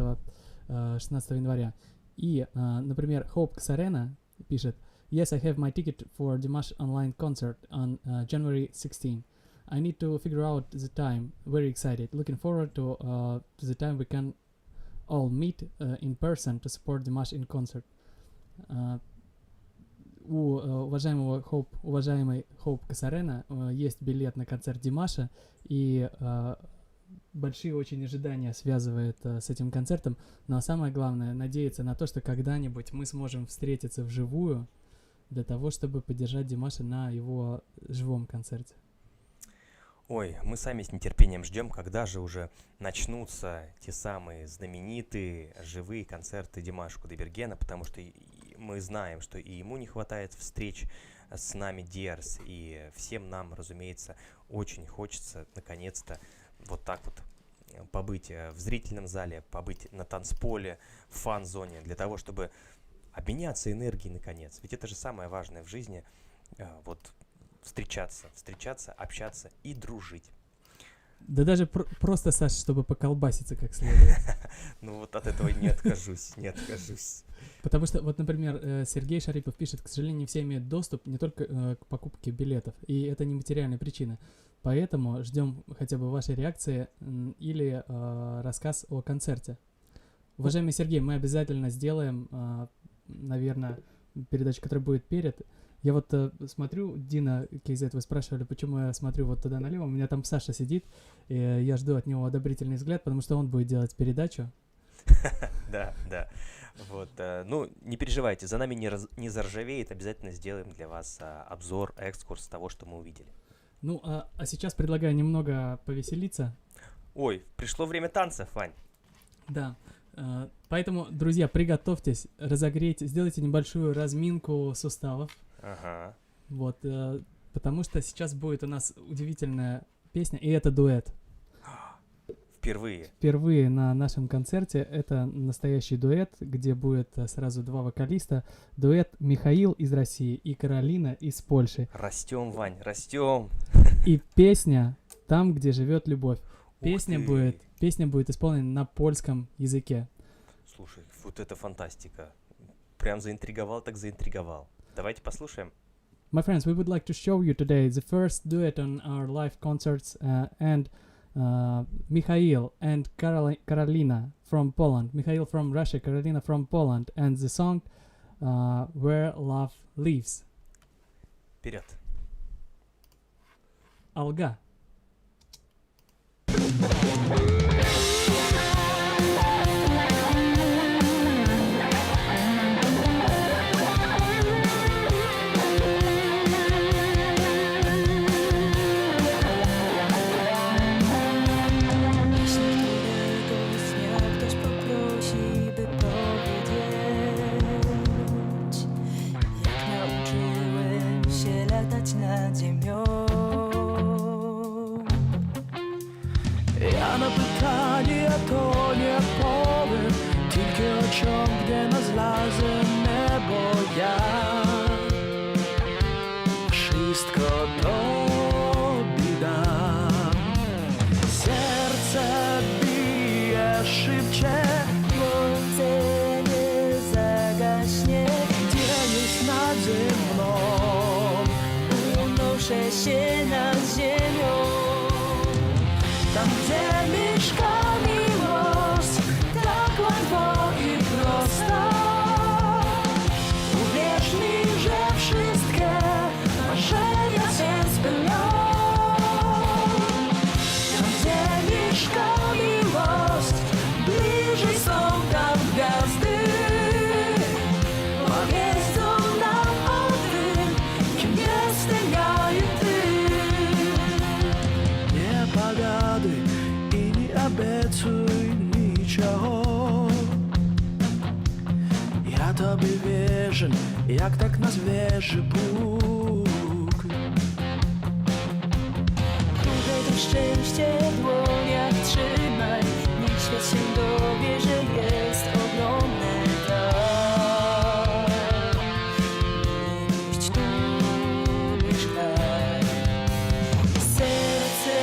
января. И, например, Hope Ксарена пишет: Yes, I have my ticket for Dimash online concert on January 16. I need to figure out the time. Very excited. Looking forward to the time we can all meet in person to support Dimash in concert. у уважаемой Хоуп Касарена есть билет на концерт Димаша, и большие очень ожидания связывает с этим концертом, но самое главное, надеяться на то, что когда-нибудь мы сможем встретиться вживую для того, чтобы поддержать Димаша на его живом концерте. Ой, мы сами с нетерпением ждем, когда же уже начнутся те самые знаменитые живые концерты Димаша Кудайбергена, потому что мы знаем, что и ему не хватает встреч с нами, Диарс, и всем нам, разумеется, очень хочется наконец-то вот так вот побыть в зрительном зале, побыть на танцполе, в фан-зоне, для того, чтобы обменяться энергией наконец. Ведь это же самое важное в жизни, вот встречаться, общаться и дружить. Да даже просто, Саша, чтобы поколбаситься как следует. Ну вот от этого не откажусь, не откажусь. Потому что, вот, например, Сергей Шарипов пишет, к сожалению, не все имеют доступ не только к покупке билетов, и это не материальная причина. Поэтому ждем хотя бы вашей реакции или рассказ о концерте. Уважаемый Сергей, мы обязательно сделаем, наверное, передачу, которая будет перед. Я вот смотрю, Дина KZ, вы спрашивали, почему я смотрю вот туда налево, у меня там Саша сидит, и я жду от него одобрительный взгляд, потому что он будет делать передачу. Да. Вот, ну, не переживайте, за нами не заржавеет, обязательно сделаем для вас обзор, экскурс того, что мы увидели. Ну, а сейчас предлагаю немного повеселиться. Ой, пришло время танцев, Вань. Да. Поэтому, друзья, приготовьтесь, разогрейте, сделайте небольшую разминку суставов. Ага. Вот, потому что сейчас будет у нас удивительная песня, и это дуэт. Впервые на нашем концерте это настоящий дуэт, где будет сразу два вокалиста. Дуэт Михаил из России и Каролина из Польши. Растем, Вань, растем. И песня «Там, где живет любовь». Песня будет исполнена на польском языке. Слушай, вот это фантастика. Прям заинтриговал, так заинтриговал. Давайте послушаем. My friends, we would like to show you today the first duet on our live concerts and Mikhail and Karolina from Poland. Mikhail from Russia, Karolina from Poland. And the song Where Love Lives. Вперед. Алга. Ja na pytanie to nie powiem, tylko ciągnie na zlazy nebo ja wszystko tobie dam. Serce bije szybciej, Słońce nie zagaśnie, dzień jest nade mną. unoszę się nad ziemią. Tam gdzie mieszka miłość, tak łatwo i prosto. Uwierz mi, że wszystkie marzenia się spełnią. Tam gdzie mieszka miłość, bliżej są tam gwiazdy. Powiedzą nam o tym, kim jestem ja i ty. Nie pogaduj i nie obiecuj niczego. Ja tobie wierzę, jak tak nas wierzy Bóg. Chudej to szczęście w dłoniach trzymaj, niech świat się dowie, że jest ogromny dar. Miłość tu mieszkaj, serce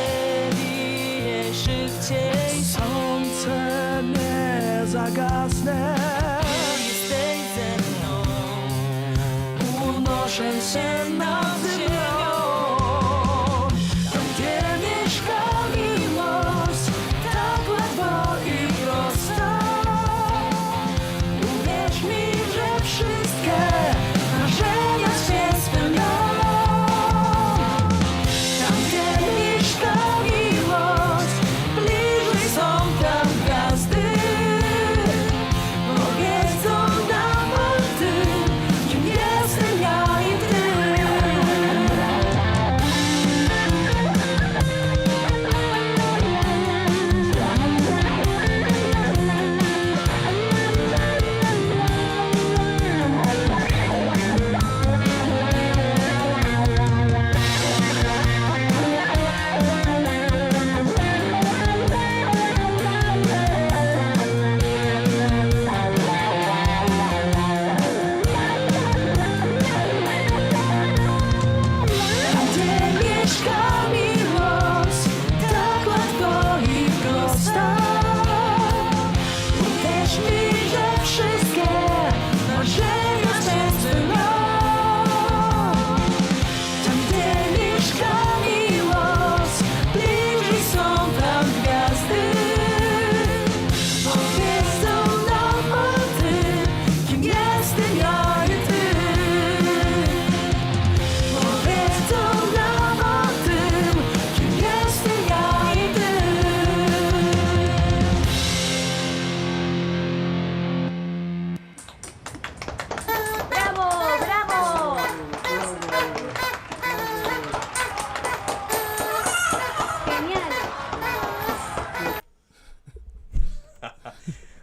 bije szybciej. Słońce nie zagasnę, Jesteś ze mną, unoszę się nad ziemią. Tam gdzie mieszka miłość, tak łatwo i prosto. Uwierz mi, że wszystkie marzenia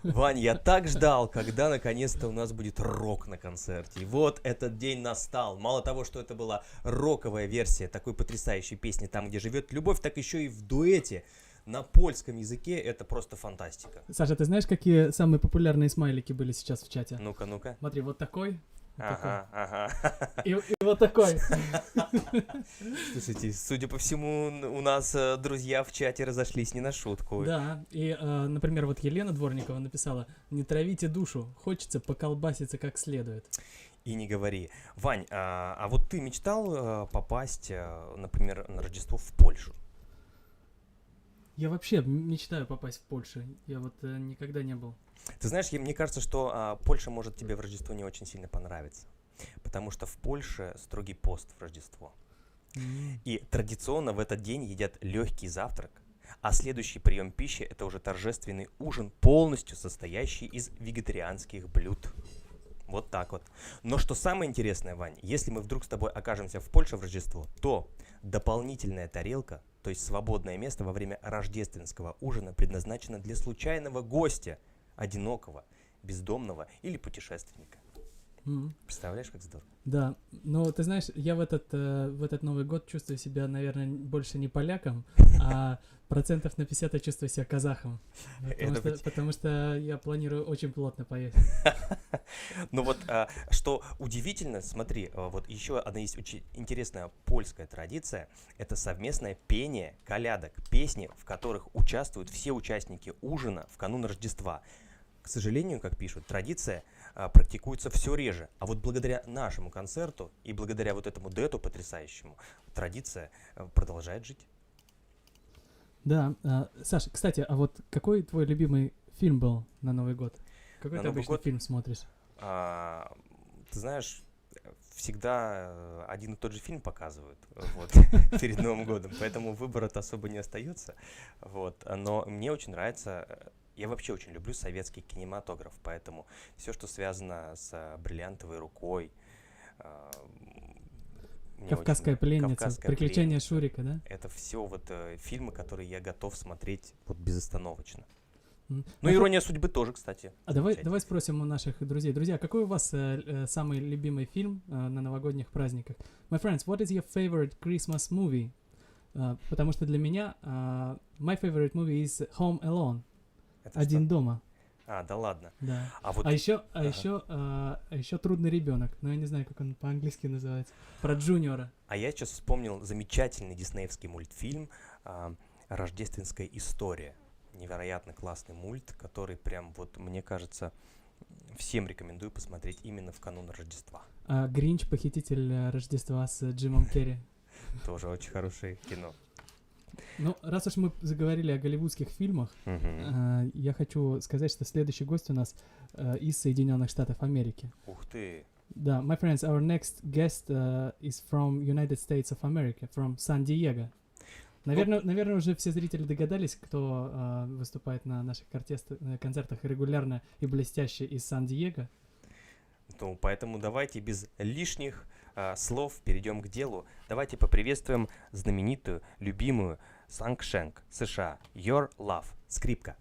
Вань, я так ждал, когда наконец-то у нас будет рок на концерте. И вот этот день настал. Мало того, что это была роковая версия такой потрясающей песни «Там, где живет любовь», так еще и в дуэте на польском языке. Это просто фантастика. Саша, ты знаешь, какие самые популярные смайлики были сейчас в чате? Ну-ка, ну-ка. Смотри, вот такой. Вот Ага, ага. такой. И вот такой. Слушайте, судя по всему, у нас друзья в чате разошлись не на шутку. Да, и, например, вот Елена Дворникова написала: «Не травите душу, хочется поколбаситься как следует». И не говори. Вань, а вот ты мечтал попасть, например, на Рождество в Польшу? Я вообще мечтаю попасть в Польшу, я вот никогда не был. Ты знаешь, мне кажется, что Польша может тебе в Рождество не очень сильно понравиться. Потому что в Польше строгий пост в Рождество. И традиционно в этот день едят легкий завтрак, а следующий прием пищи — это уже торжественный ужин, полностью состоящий из вегетарианских блюд. Вот так вот. Но что самое интересное, Вань, если мы вдруг с тобой окажемся в Польше в Рождество, то дополнительная тарелка, то есть свободное место во время рождественского ужина, предназначена для случайного гостя, одинокого, бездомного или путешественника. Представляешь, как здорово? Да, но ты знаешь, я в этот Новый год чувствую себя, наверное, больше не поляком, а процентов на 50 я чувствую себя казахом. Потому что я планирую очень плотно поесть. Ну вот, что удивительно, смотри, вот еще одна есть очень интересная польская традиция, это совместное пение колядок, песни, в которых участвуют все участники ужина в канун Рождества. К сожалению, как пишут, традиция практикуется все реже. А вот благодаря нашему концерту и благодаря вот этому дуэту потрясающему, традиция продолжает жить. Да, Саша, кстати, а вот какой твой любимый фильм был на Новый год? Какой На ты Новый обычно год? фильм смотришь? Ты знаешь, всегда один и тот же фильм показывают вот, перед Новым годом, поэтому выбора-то особо не остается. Вот. Но мне очень нравится, я вообще очень люблю советский кинематограф, поэтому все, что связано с «Бриллиантовой рукой», мне «Кавказская очень пленница», «Кавказская «Приключения пленница». Шурика», да? Это все вот фильмы, которые я готов смотреть вот безостановочно. М. Ну, «Ирония судьбы» тоже, кстати. А давай замечательно. спросим у наших друзей. Друзья, какой у вас самый любимый фильм на новогодних праздниках? My friends, what is your favorite Christmas movie? Потому что для меня my favorite movie is Home Alone. Это Один что? дома. Да ладно. Да. А вот А еще Ага. трудный ребенок. Но я не знаю, как он по-английски называется. Про Джуниора. А я сейчас вспомнил замечательный диснеевский мультфильм «Рождественская история». Невероятно классный мульт, который прям вот, мне кажется, всем рекомендую посмотреть именно в канун Рождества. Гринч, похититель Рождества с Джимом Керри. Тоже очень хорошее кино. Ну, раз уж мы заговорили о голливудских фильмах, я хочу сказать, что следующий гость у нас из Соединенных Штатов Америки. Ух ты! Да, my friends, our next guest is from United States of America, from San Diego. Наверное, уже все зрители догадались, кто выступает на наших концертах регулярно и блестяще из Сан-Диего. Ну, поэтому давайте без лишних слов перейдем к делу. Давайте поприветствуем знаменитую, любимую Сангшенк, США. Your Love. Скрипка.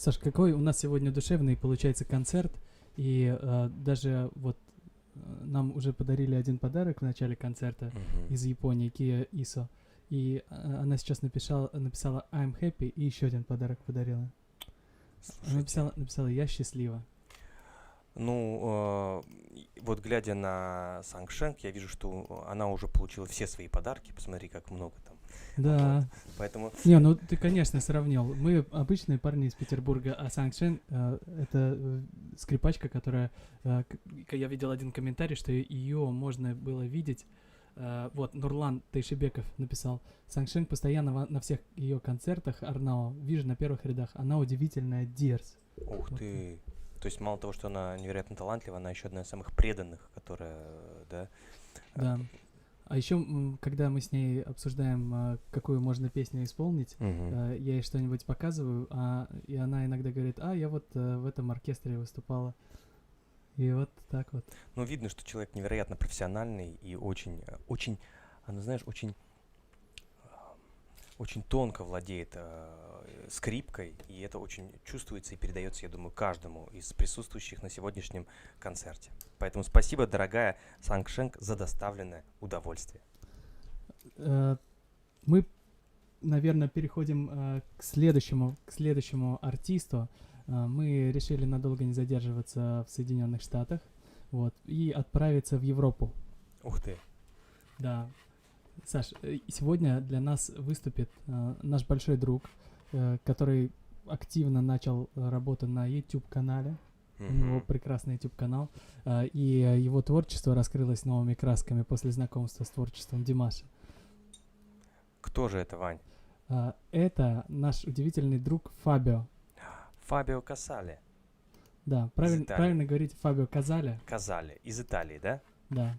Саш, какой у нас сегодня душевный получается концерт, и даже вот нам уже подарили один подарок в начале концерта из Японии, Kia ISO, и она сейчас написала I'm happy, и еще один подарок подарила. Она написала «Я счастлива». Ну, вот глядя на Сангшенк, я вижу, что она уже получила все свои подарки. Посмотри, как много там. Да. Вот. Поэтому Не, ну ты, конечно, сравнил. Мы обычные парни из Петербурга, а Сангшен это скрипачка, которая... я видел один комментарий, что ее можно было видеть. Вот, Нурлан Тайшибеков написал. Сангшен постоянно на всех ее концертах, Арнао, вижу на первых рядах. Она удивительная дерз. ух Вот. ты. То есть мало того, что она невероятно талантлива, она еще одна из самых преданных, которая, да? Да. А еще, когда мы с ней обсуждаем, какую можно песню исполнить, Мгм. я ей что-нибудь показываю, и она иногда говорит, я вот в этом оркестре выступала. И вот так вот. Ну, видно, что человек невероятно профессиональный и очень, ну, знаешь, очень тонко владеет скрипкой, и это очень чувствуется и передается, я думаю, каждому из присутствующих на сегодняшнем концерте. Поэтому спасибо, дорогая Сангшенк, за доставленное удовольствие. Мы, наверное, переходим к следующему артисту. Мы решили надолго не задерживаться в Соединенных Штатах, вот, и отправиться в Европу. Ух ты. Да. Саш, сегодня для нас выступит наш большой друг, который активно начал работу на YouTube-канале. У него прекрасный YouTube-канал, и его творчество раскрылось новыми красками после знакомства с творчеством Димаша. Кто же это, Вань? Это наш удивительный друг Фабио. Фабио Касале. Да, Италии. правильно говорить Фабио Казале. Казале. Из Италии, да? Да.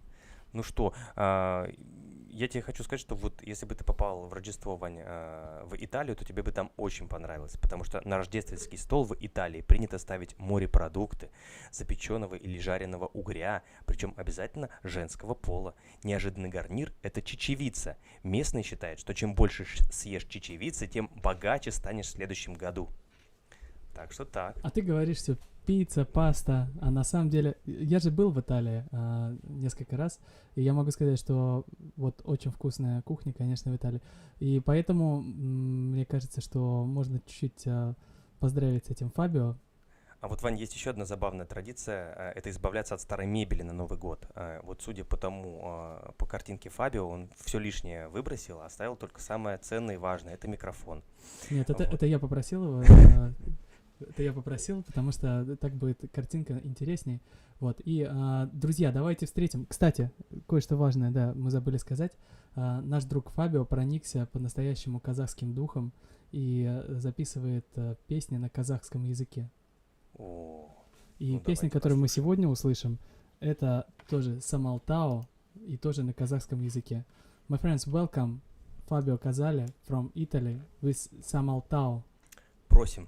Ну что, я тебе хочу сказать, что вот если бы ты попал в Рождество, Вань, в Италию, то тебе бы там очень понравилось, потому что на рождественский стол в Италии принято ставить морепродукты, запеченного или жареного угря, причем обязательно женского пола. Неожиданный гарнир – это чечевица. Местные считают, что чем больше съешь чечевицы, тем богаче станешь в следующем году. Так что так. А ты говоришь все пицца, паста, а на самом деле я же был в Италии несколько раз, и я могу сказать, что вот очень вкусная кухня, конечно, в Италии, и поэтому мне кажется, что можно чуть-чуть поздравить с этим Фабио. А вот, Вань, есть еще одна забавная традиция, это избавляться от старой мебели на Новый год. Вот судя по тому, по картинке Фабио, он все лишнее выбросил, а оставил только самое ценное и важное, это микрофон. Нет, Вот. это я попросил его. Это я попросил, потому что так будет картинка интересней. Вот. И, друзья, давайте встретим. Кстати, кое-что важное, да, мы забыли сказать. Наш друг Фабио проникся по-настоящему казахским духом и записывает песни на казахском языке. О, И ну, песня, давайте которую мы послушаем. сегодня услышим, это тоже Самалтао и тоже на казахском языке. My friends, welcome Fabio Casale from Italy with Самалтао. Просим.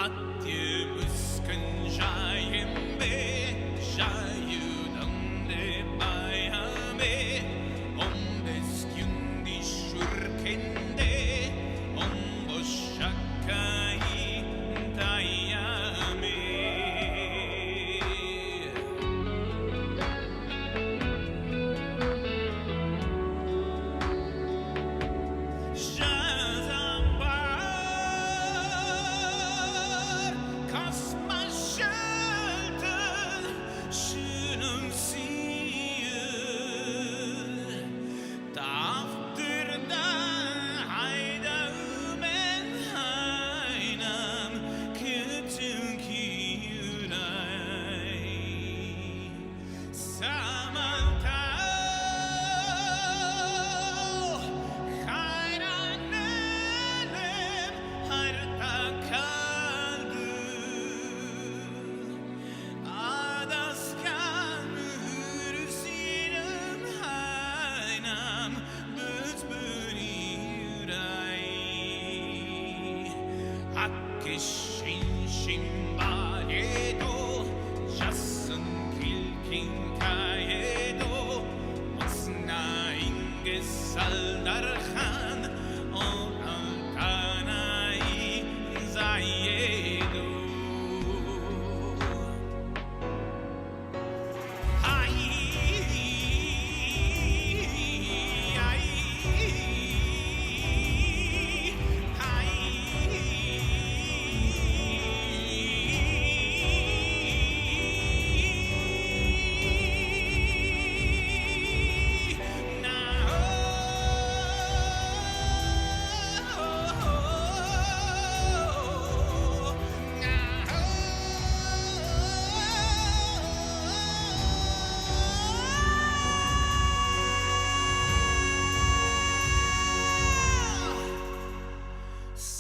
At you busken jaim be 신발에도 젖은 길긴가에도 모스나인 게 살다르한 오랑가나이 사이에도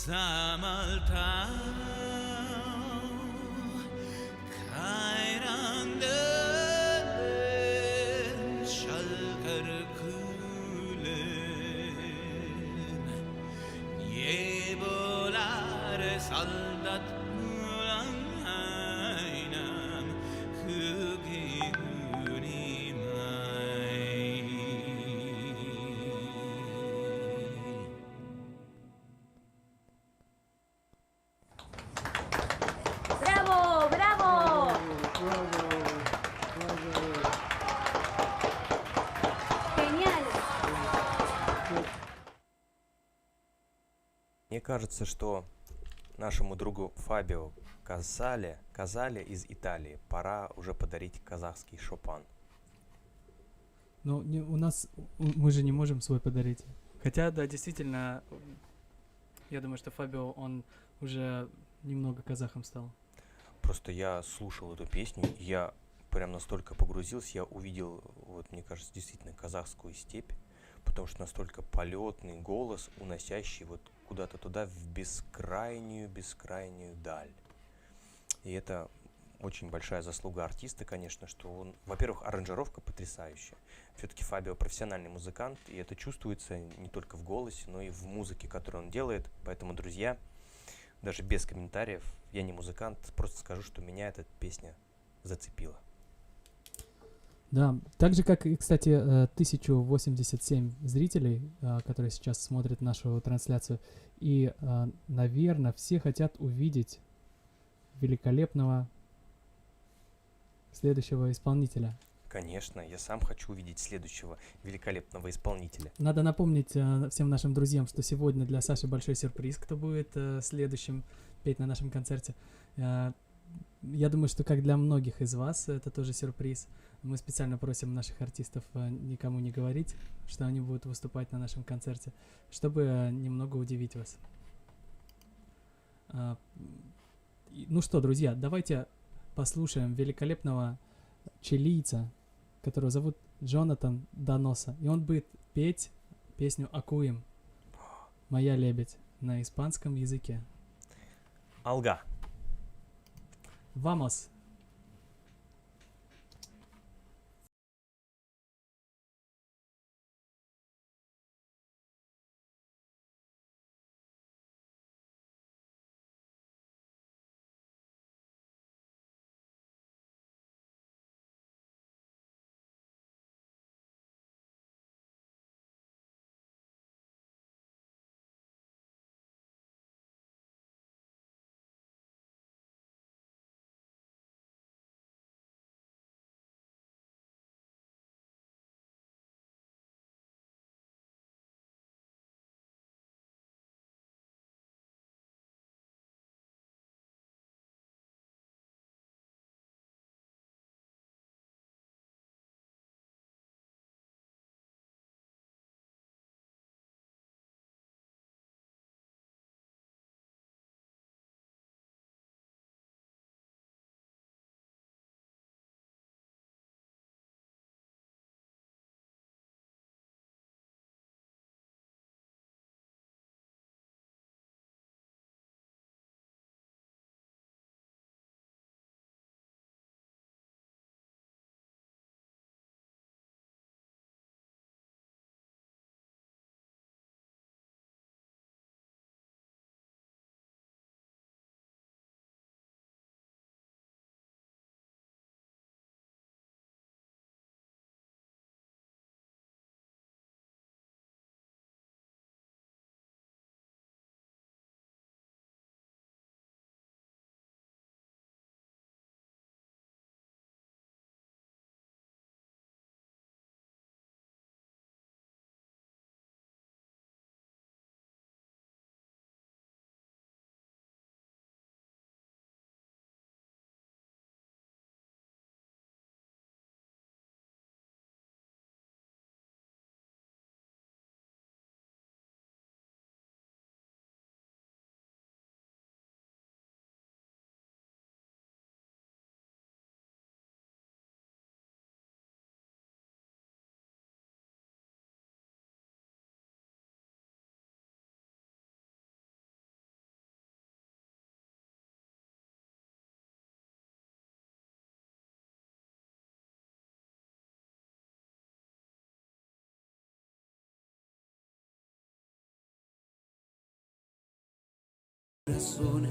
Summertime, karanlığın şalgarı külen Yevolar saldat mulan aynam Hügi ¡Bravo, bravo! Genial. Мне кажется, что нашему другу Фабио Казале из Италии пора уже подарить казахский Шопан. Ну, у нас, мы же не можем свой подарить. Хотя, да, действительно, я думаю, что Фабио, он уже немного казахом стал. Просто я слушал эту песню, и я прям настолько погрузился, я увидел, вот мне кажется, действительно казахскую степь, потому что настолько полетный голос, уносящий вот куда-то туда, в бескрайнюю даль. И это очень большая заслуга артиста, конечно, что он, во-первых, аранжировка потрясающая. Все-таки Фабио профессиональный музыкант, и это чувствуется не только в голосе, но и в музыке, которую он делает. Поэтому, друзья, даже без комментариев, я не музыкант, просто скажу, что меня эта песня зацепила. Да, так же, как и, кстати, 1087 зрителей, которые сейчас смотрят нашу трансляцию. И, наверное, все хотят увидеть великолепного следующего исполнителя. Конечно, я сам хочу увидеть следующего великолепного исполнителя. Надо напомнить всем нашим друзьям, что сегодня для Саши большой сюрприз, кто будет следующим петь на нашем концерте. Я думаю, что как для многих из вас, это тоже сюрприз. Мы специально просим наших артистов никому не говорить, что они будут выступать на нашем концерте, чтобы немного удивить вас. Ну что, друзья, давайте послушаем великолепного чилийца, которого зовут Джонатан Доноса. И он будет петь песню «Акуим», «Моя лебедь» на испанском языке. Алга. Vamos! corazón.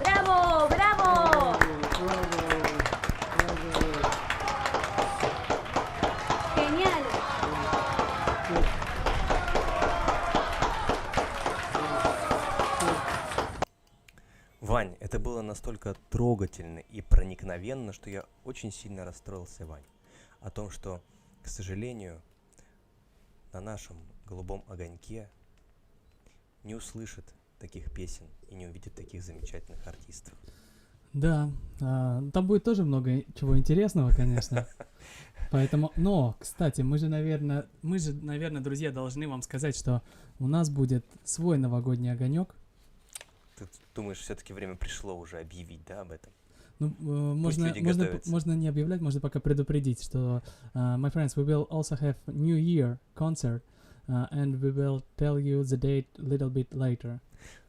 ¡Bravo! ¡Bravo! Genial. Вань, это было настолько трогательно и проникновенно, что я очень сильно расстроился, Вань. О том, что, к сожалению, на нашем голубом огоньке не услышит таких песен и не увидит таких замечательных артистов. Да, там будет тоже много чего интересного, конечно. Поэтому, но, кстати, мы же, наверное, друзья, должны вам сказать, что у нас будет свой новогодний огонек. Ты думаешь, все-таки время пришло уже объявить, да, об этом? Ну, люди готовятся. можно не объявлять, можно пока предупредить, что, my friends, we will also have New Year concert, and we will tell you the date a little bit later.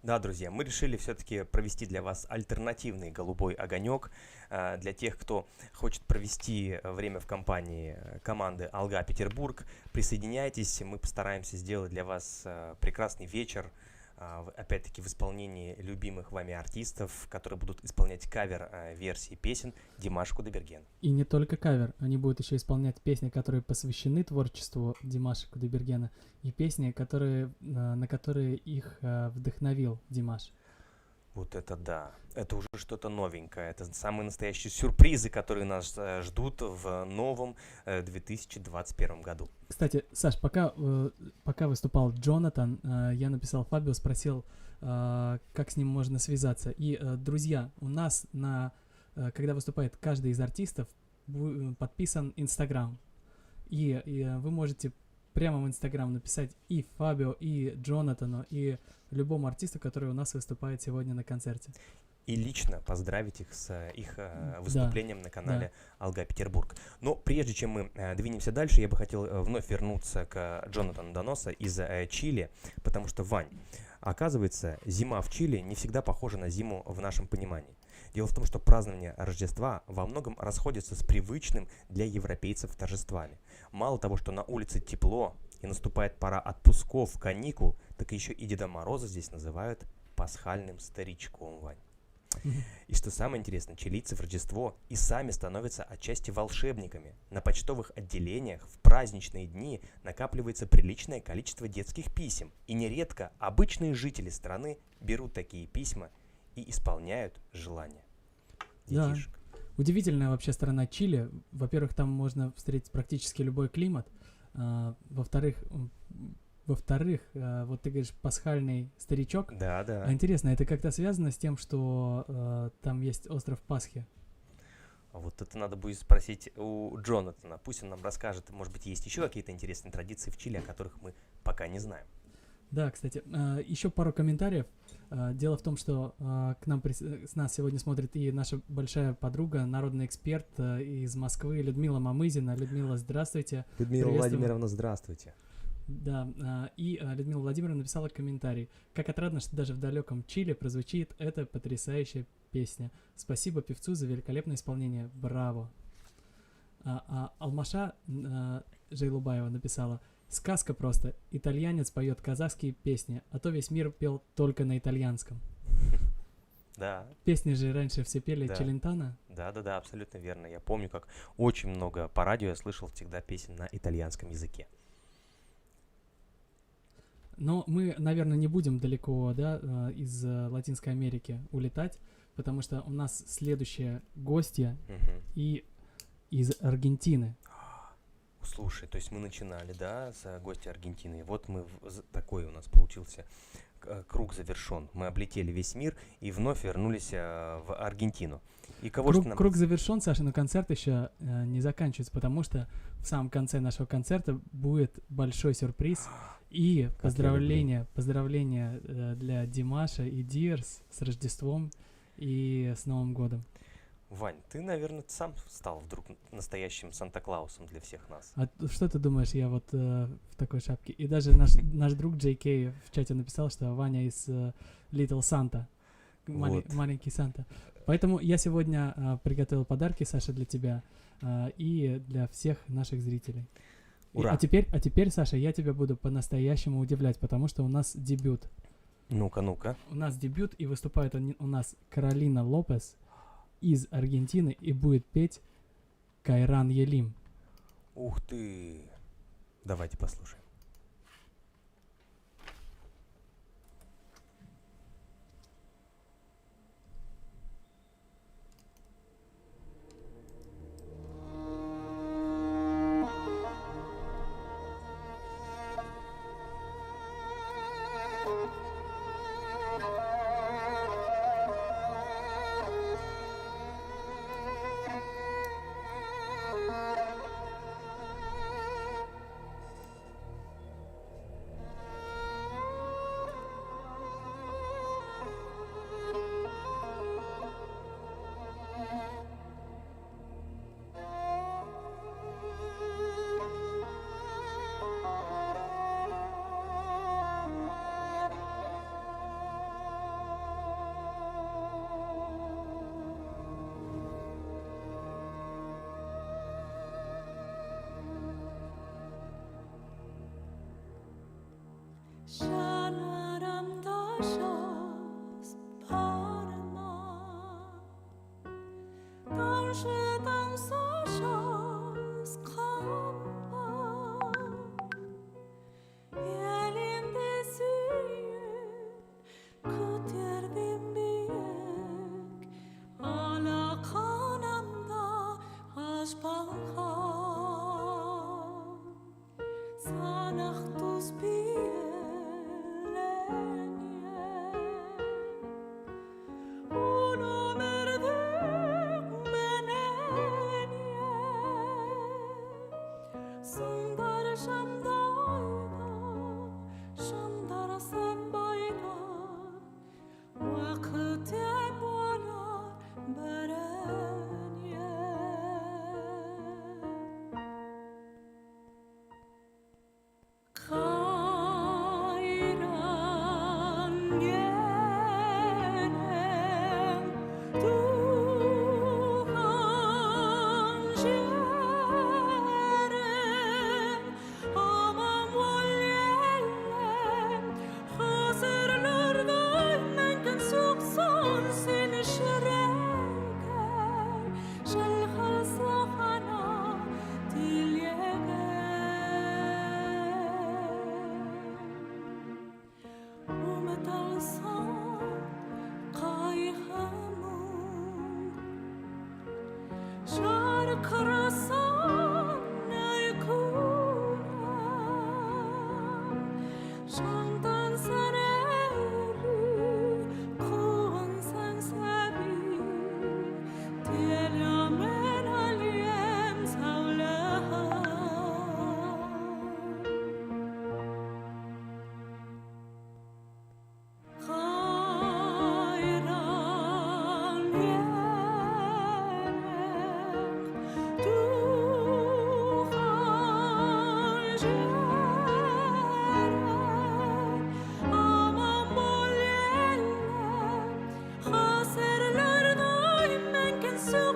Да, друзья, мы решили все-таки провести для вас альтернативный голубой огонек. Для тех, кто хочет провести время в компании команды Алга Петербург, присоединяйтесь, мы постараемся сделать для вас прекрасный вечер, опять-таки в исполнении любимых вами артистов, которые будут исполнять кавер-версии песен Димаша Кудайберген. И не только кавер, они будут еще исполнять песни, которые посвящены творчеству Димаша Кудайбергена, и песни, на которые их вдохновил Димаш. Вот это да, это уже что-то новенькое, это самые настоящие сюрпризы, которые нас ждут в новом 2021 году. Кстати, Саш, пока выступал Джонатан, я написал Фабио, спросил, как с ним можно связаться. И, друзья, у нас когда выступает каждый из артистов, подписан Инстаграм. И вы можете прямо в Инстаграм написать и Фабио, и Джонатану, и любому артисту, который у нас выступает сегодня на концерте. и лично поздравить их с их выступлением на канале Алга Петербург. Но прежде чем мы двинемся дальше, я бы хотел вновь вернуться к Джонатану Доноса из Чили, потому что, Вань, оказывается, зима в Чили не всегда похожа на зиму в нашем понимании. Дело в том, что празднование Рождества во многом расходится с привычным для европейцев торжествами. Мало того, что на улице тепло и наступает пора отпусков, каникул, так еще и Деда Мороза здесь называют пасхальным старичком, Вань. И что самое интересное, чилийцы в Рождество и сами становятся отчасти волшебниками. На почтовых отделениях в праздничные дни накапливается приличное количество детских писем. И нередко обычные жители страны берут такие письма и исполняют желания детишек. Да. Удивительная вообще страна Чили. Во-первых, там можно встретить практически любой климат. Во-вторых, вот ты говоришь, пасхальный старичок. Да, да. А интересно, это как-то связано с тем, что там есть остров Пасхи? А вот это надо будет спросить у Джонатана. Пусть он нам расскажет, может быть, есть еще какие-то интересные традиции в Чили, о которых мы пока не знаем. Да, кстати, еще пару комментариев. Дело в том, что с нас сегодня смотрит и наша большая подруга, народный эксперт из Москвы, Людмила Мамызина. Людмила, здравствуйте. Людмила Владимировна, здравствуйте. Да, и Людмила Владимировна написала комментарий. Как отрадно, что даже в далеком Чили прозвучит эта потрясающая песня. Спасибо певцу за великолепное исполнение. Браво. Алмаша Жейлубаева написала: сказка просто. Итальянец поет казахские песни, а то весь мир пел только на итальянском. Да. Песни же раньше все пели Челентано. Да, абсолютно верно. Я помню, как очень много по радио я слышал всегда песен на итальянском языке. Но мы, наверное, не будем далеко, да, из Латинской Америки улетать, потому что у нас следующая гостья и из Аргентины. Слушай, то есть мы начинали, да, с гостя Аргентины. И вот мы такой у нас получился круг завершен. Мы облетели весь мир и вновь вернулись в Аргентину. И Круг завершен, Саша, но концерт еще не заканчивается, потому что в самом конце нашего концерта будет большой сюрприз и поздравления для Димаша и Дирс с Рождеством и с Новым годом. Вань, ты, наверное, сам стал вдруг настоящим Санта-Клаусом для всех нас. А что ты думаешь, я вот в такой шапке? И даже наш друг Джей Кей в чате написал, что Ваня из Little Santa, маленький Санта. Поэтому я сегодня приготовил подарки, Саша, для тебя и для всех наших зрителей. Ура! А теперь, Саша, я тебя буду по-настоящему удивлять, потому что у нас дебют. Ну-ка. У нас дебют, и выступает у нас Каролина Лопес из Аргентины и будет петь Кайран Елим. Ух ты! Давайте послушаем.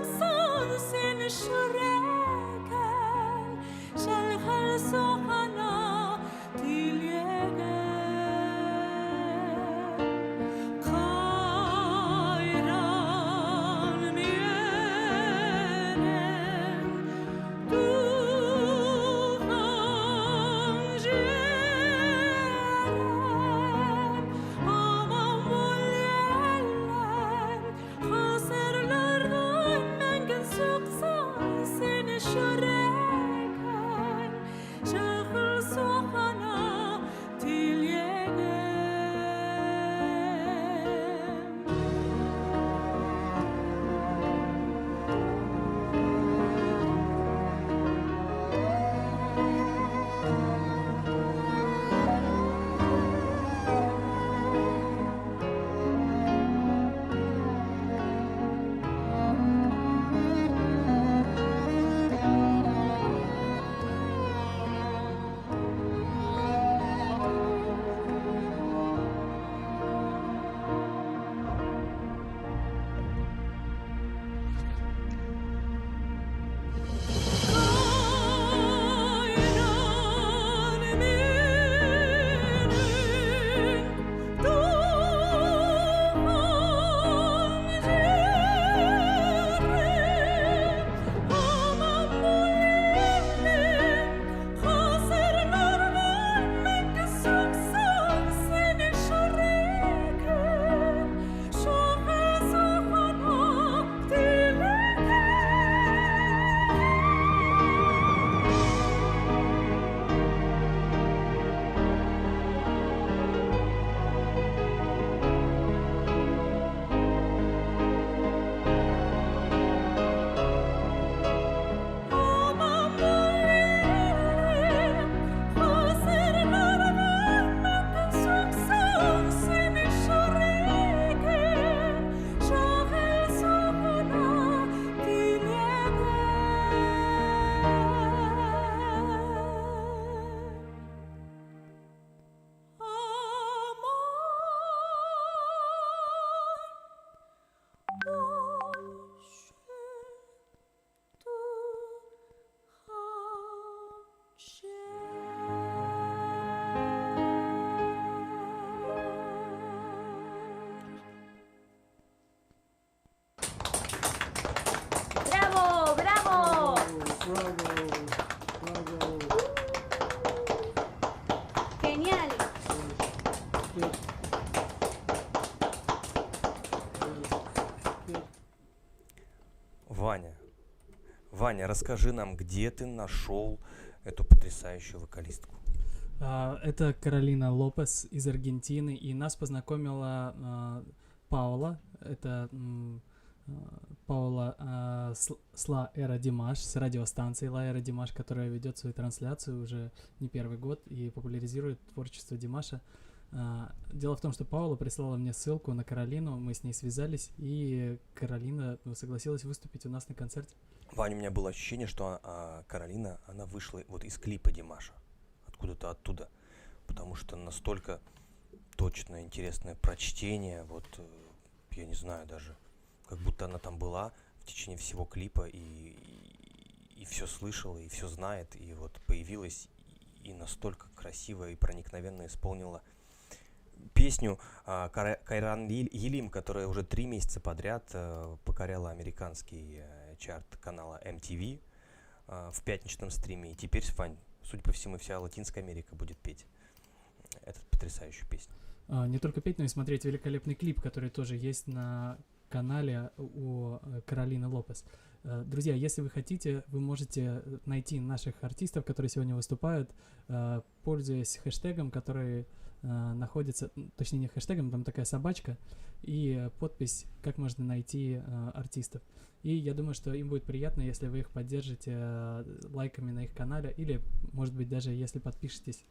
속선 sin shureken shal khalso khana tilyegen khayran mienen tu Bravo, bravo. Genial. Ваня, расскажи нам, где ты нашел эту потрясающую вокалистку? Это Каролина Лопес из Аргентины, и нас познакомила Паула. Это Паула с Ла Эра Димаш, с радиостанции Ла Эра Димаш, которая ведет свою трансляцию уже не первый год и популяризирует творчество Димаша. Дело в том, что Паула прислала мне ссылку на Каролину, мы с ней связались, и Каролина согласилась выступить у нас на концерте. Ваня, у меня было ощущение, что Каролина, она вышла вот из клипа Димаша, откуда-то оттуда, потому что настолько точное, интересное прочтение, вот, я не знаю даже, как будто она там была в течение всего клипа и все слышала, и все знает, и вот появилась, и настолько красиво и проникновенно исполнила песню Кайран Елим, которая уже 3 месяца подряд покоряла американский чарт канала MTV в пятничном стриме. И теперь, Вань, судя по всему, вся Латинская Америка будет петь эту потрясающую песню. Не только петь, но и смотреть великолепный клип, который тоже есть на канале у Каролины Лопес. Друзья, если вы хотите, вы можете найти наших артистов, которые сегодня выступают, пользуясь хэштегом, который находится, точнее не хэштегом, там такая собачка и подпись, как можно найти артистов. И я думаю, что им будет приятно, если вы их поддержите лайками на их канале или, может быть, даже если подпишетесь.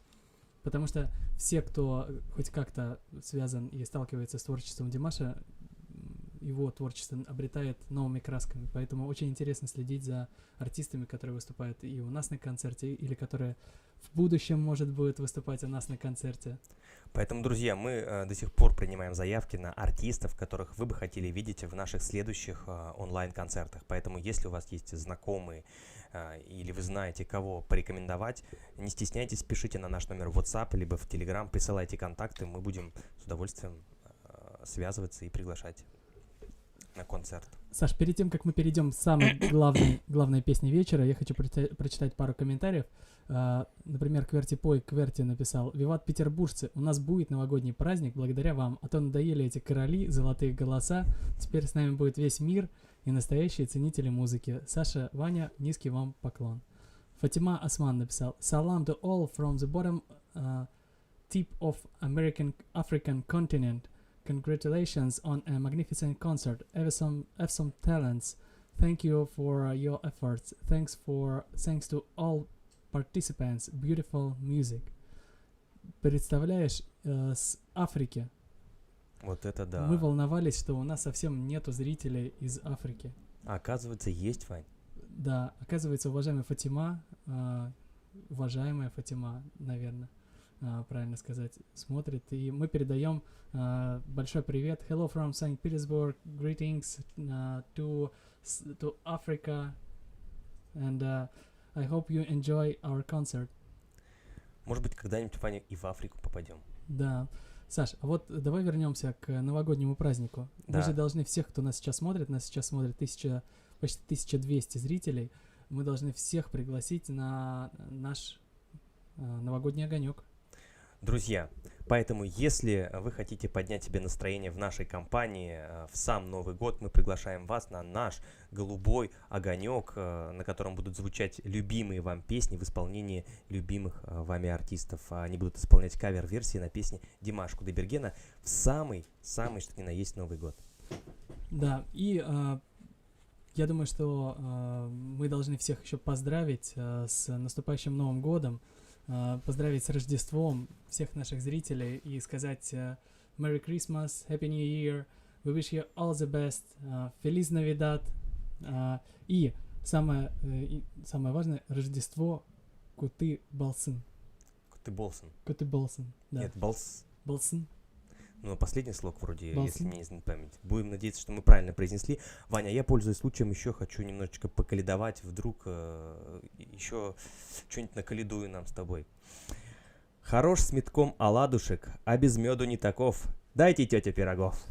Потому что все, кто хоть как-то связан и сталкивается с творчеством Димаша, его творчество обретает новыми красками. Поэтому очень интересно следить за артистами, которые выступают и у нас на концерте, или которые в будущем, может, будут выступать у нас на концерте. Поэтому, друзья, мы до сих пор принимаем заявки на артистов, которых вы бы хотели видеть в наших следующих онлайн-концертах. Поэтому, если у вас есть знакомые или вы знаете, кого порекомендовать, не стесняйтесь, пишите на наш номер WhatsApp, либо в Telegram, присылайте контакты, мы будем с удовольствием связываться и приглашать на концерт. Саш, перед тем, как мы перейдем к самой главной песне вечера, я хочу прочитать пару комментариев. Например, Квертипой Кверти написал: «Виват, петербуржцы, у нас будет новогодний праздник благодаря вам, а то надоели эти короли, золотые голоса, теперь с нами будет весь мир и настоящие ценители музыки. Саша, Ваня, низкий вам поклон». Фатима Осман написал: «Salam to all from the bottom tip of African continent. Congratulations on a magnificent concert. Have some talents. Thank you for your efforts. Thanks to all participants. Beautiful music». Представляешь, с Африки. Вот это да. Мы волновались, что у нас совсем нету зрителей из Африки. А оказывается, есть, Вань. Да, оказывается, уважаемая Фатима, наверное, правильно сказать, смотрит. И мы передаем большой привет. Hello from St. Petersburg. Greetings to Africa. And I hope you enjoy our concert. Может быть, когда-нибудь, Ваня, и в Африку попадем. Да. Саш, а вот давай вернемся к новогоднему празднику. Да. Мы же должны всех, кто нас сейчас смотрит почти 1200 зрителей, мы должны всех пригласить на наш новогодний огонек. Друзья, поэтому если вы хотите поднять себе настроение в нашей компании в сам Новый год, мы приглашаем вас на наш голубой огонек, на котором будут звучать любимые вам песни в исполнении любимых вами артистов. Они будут исполнять кавер-версии на песни Димаша Кудайбергена в самый, что ни на есть Новый год. Да, и я думаю, что мы должны всех еще поздравить с наступающим Новым годом, поздравить с Рождеством всех наших зрителей и сказать Merry Christmas, Happy New Year, we wish you all the best, Feliz Navidad, и самое важное, Рождество Куты Балсын. Куты Болсон. Куты Балсын, да. Нет, Балсын. Ну, последний слог вроде, Балсын. если мне не изменит память. Будем надеяться, что мы правильно произнесли. Ваня, я, пользуясь случаем, еще хочу немножечко поколедовать. Вдруг еще что-нибудь наколедую нам с тобой. Хорош с метком оладушек, а без меду не таков. Дайте, тетя, пирогов.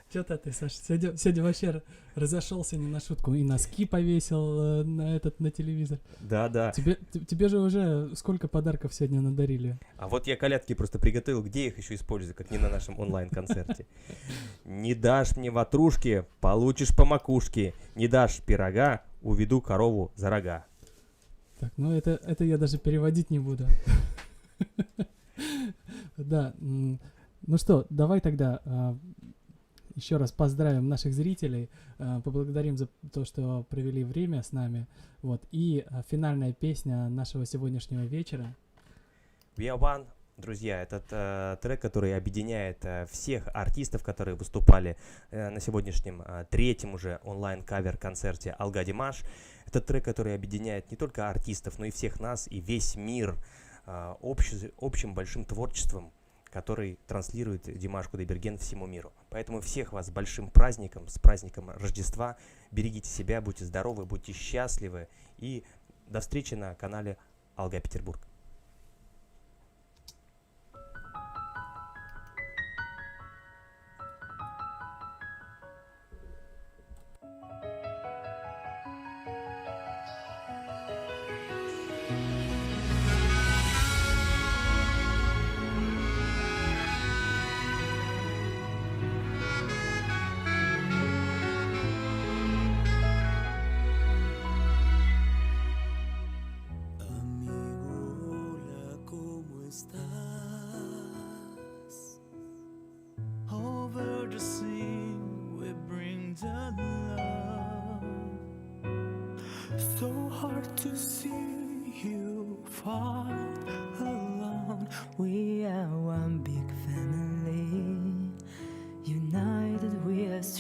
Что-то ты, Саша, сегодня вообще разошелся не на шутку. И носки повесил на телевизор. Да. Тебе же уже сколько подарков сегодня надарили. А вот я колядки просто приготовил. Где я их еще использую, как не на нашем онлайн-концерте? Не дашь мне ватрушки, получишь по макушке. Не дашь пирога, уведу корову за рога. Так, ну это я даже переводить не буду. Да, ну что, давай тогда еще раз поздравим наших зрителей, поблагодарим за то, что провели время с нами. Вот, и финальная песня нашего сегодняшнего вечера. We Are One, друзья, этот трек, который объединяет всех артистов, которые выступали на сегодняшнем третьем уже онлайн-кавер-концерте Алга Димаш. Это трек, который объединяет не только артистов, но и всех нас, и весь мир общим большим творчеством, который транслирует Димаш Кудайберген всему миру. Поэтому всех вас с большим праздником, с праздником Рождества. Берегите себя, будьте здоровы, будьте счастливы. И до встречи на канале Алга Петербург. Over the sea we bring the love. So hard to see you far alone. We are one big family.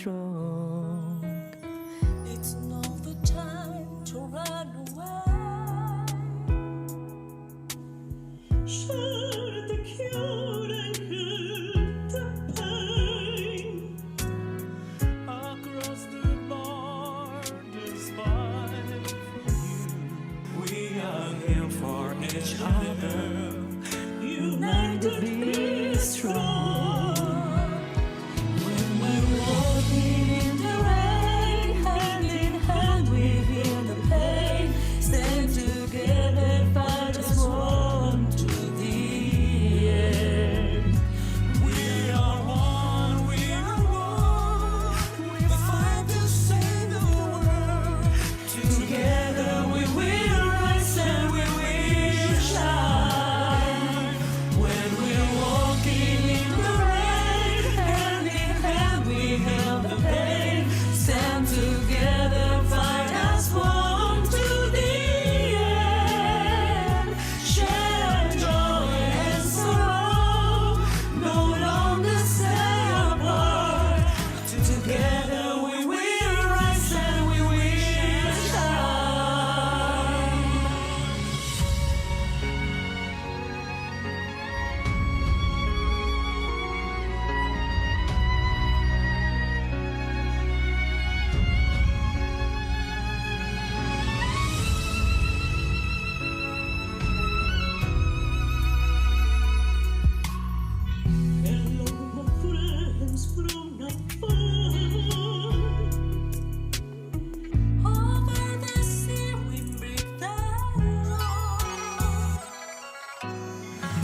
strong. It's not the time to run away. Share the cure and heal the pain. Across the borders far from you, we are here for each other. United be strong. When we're walking in the rain, hand in hand we feel the pain. Stand together, fight as one to the end. We are one, we are one. We fight to save the world. Together we will rise and we will shine. When we're walking in the rain, hand in hand we feel the pain. Stand together, fight as one to the end. Share joy and sorrow, no longer stay apart. Together we will rise and we will shine. Hello, my friends from afar. Over the sea we break the law.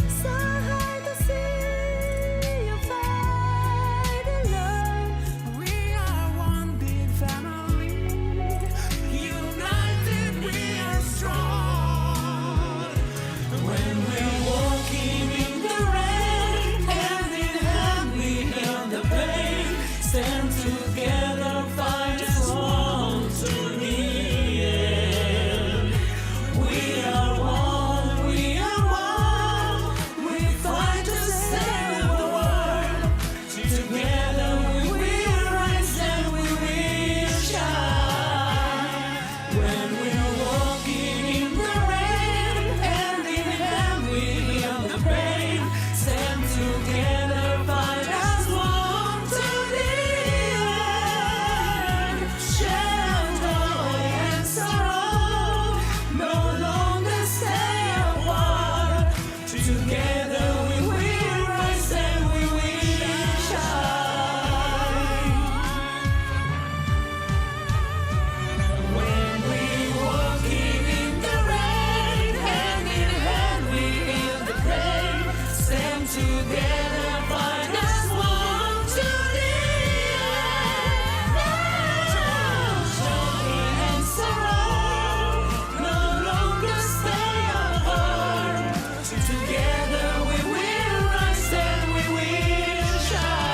So high the sea you fight alone. We are one big family. United we are strong. When we're walking in the rain, hand in hand we heal the pain. Stand together, fight as one to the end. We are one, we are one. We fight to save the world. Together we will rise and we will shine. When we're walking in the rain, hand in hand we heal the pain. Stand together, fight as one to the end. Share joy and sorrow, no longer stay apart. Together we will rise and we will shine. When we're walking in the rain, hand in hand we feel the pain. Stand together, fight as one to the end. Joy and sorrow, no longer stay apart. Together we will rise and we will shine.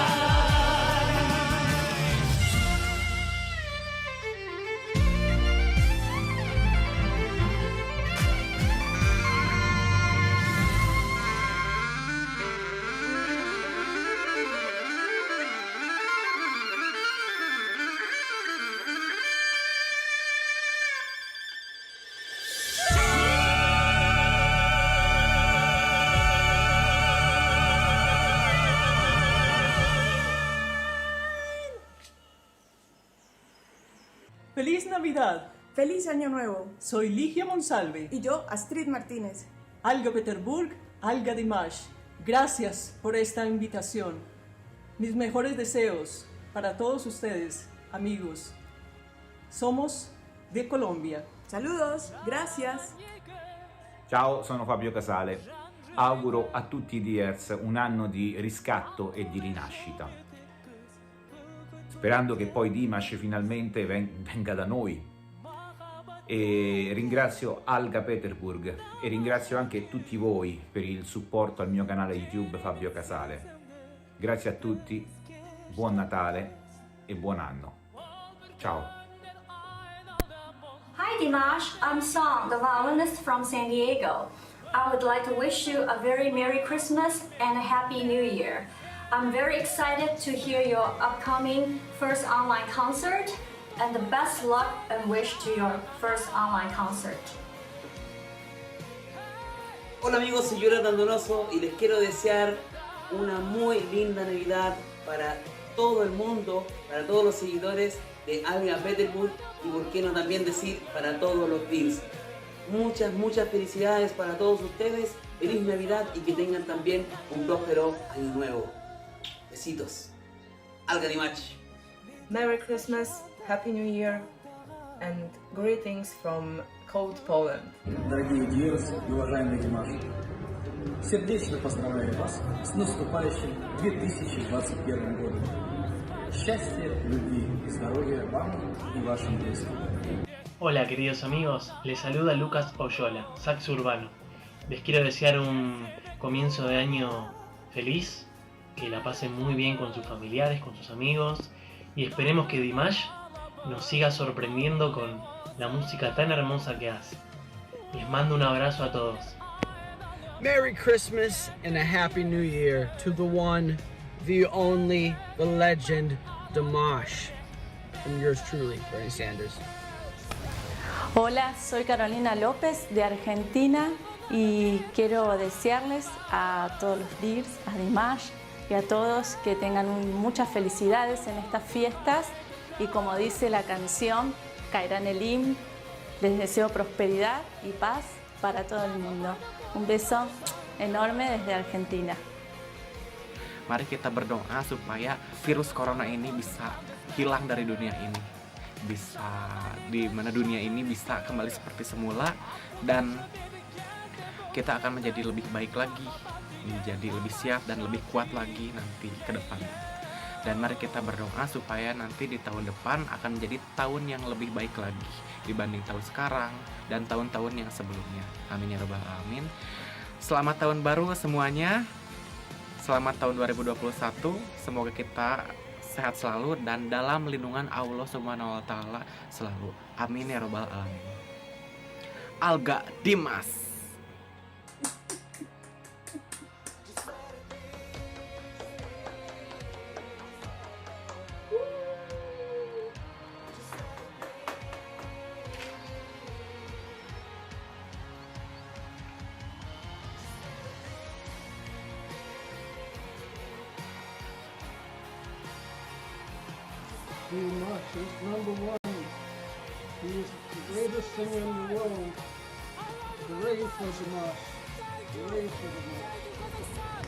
¡Feliz Navidad! ¡Feliz Año Nuevo! Soy Ligia Monsalve. Y yo, Astrid Martínez. Alga Peterburg, Alga Dimash. Gracias por esta invitación. Mis mejores deseos para todos ustedes, amigos. Somos de Colombia. Saludos, gracias. Ciao, sono Fabio Casale. Auguro a tutti i Diers un anno di riscatto e di rinascita. Sperando che poi Dimash finalmente venga da noi. E ringrazio Alga Peterburg e ringrazio anche tutti voi per il supporto al mio canale YouTube Fabio Casale. Grazie a tutti, buon Natale e buon anno. Ciao. Hi Dimash, I'm Song, the violinist from San Diego. I would like to wish you a very Merry Christmas and a Happy New Year. I'm very excited to hear your upcoming first online concert and the best luck and wish to your first online concert. Hola amigos, soy Jonathan Donoso y les quiero desear una muy linda Navidad para todo el mundo, para todos los seguidores de Alga Petersburg y por qué no también decir para todos los Bears. Muchas felicidades para todos ustedes, feliz Navidad y que tengan también un próspero año nuevo. Besitos. Alga Dimash. Merry Christmas, Happy New Year and greetings from cold Poland. Дорогие Диерс и уважаемый Димаш, сердечно поздравляю вас с наступающим 2021 годом. Счастья, любви и здоровья вам и вашим близким. Hola queridos amigos, les saluda Lucas Oyola, sax urbano. Les quiero desear un comienzo de año feliz, que la pasen muy bien con sus familiares, con sus amigos y esperemos que Dimash nos siga sorprendiendo con la música tan hermosa que hace. Les mando un abrazo a todos. Merry Christmas and a Happy New Year to the one, the only, the legend, Dimash. From yours truly, Bernie Sanders. Hola, soy Carolina López de Argentina y quiero desearles a todos los Bears, a Dimash y a todos que tengan muchas felicidades en estas fiestas y como dice la canción, Kairan Elim, les deseo prosperidad y paz para todo el mundo. Un beso enorme desde Argentina. Mari kita berdoa supaya virus corona ini bisa hilang dari dunia ini. Bisa di mana dunia ini bisa kembali seperti semula dan kita akan menjadi lebih baik lagi, menjadi lebih siap dan lebih kuat lagi nanti ke depannya. Dan mari kita berdoa supaya nanti di tahun depan akan menjadi tahun yang lebih baik lagi dibanding tahun sekarang dan tahun-tahun yang sebelumnya. Amin ya rabbal alamin. Selamat tahun baru semuanya. Selamat tahun 2021. Semoga kita sehat selalu dan dalam lindungan Allah Subhanahu wa taala selalu. Amin ya rabbal alamin. Alga Dimash. Dimash is #1. He is the greatest singer in the world. Hooray for Dimash. Hooray for Dimash.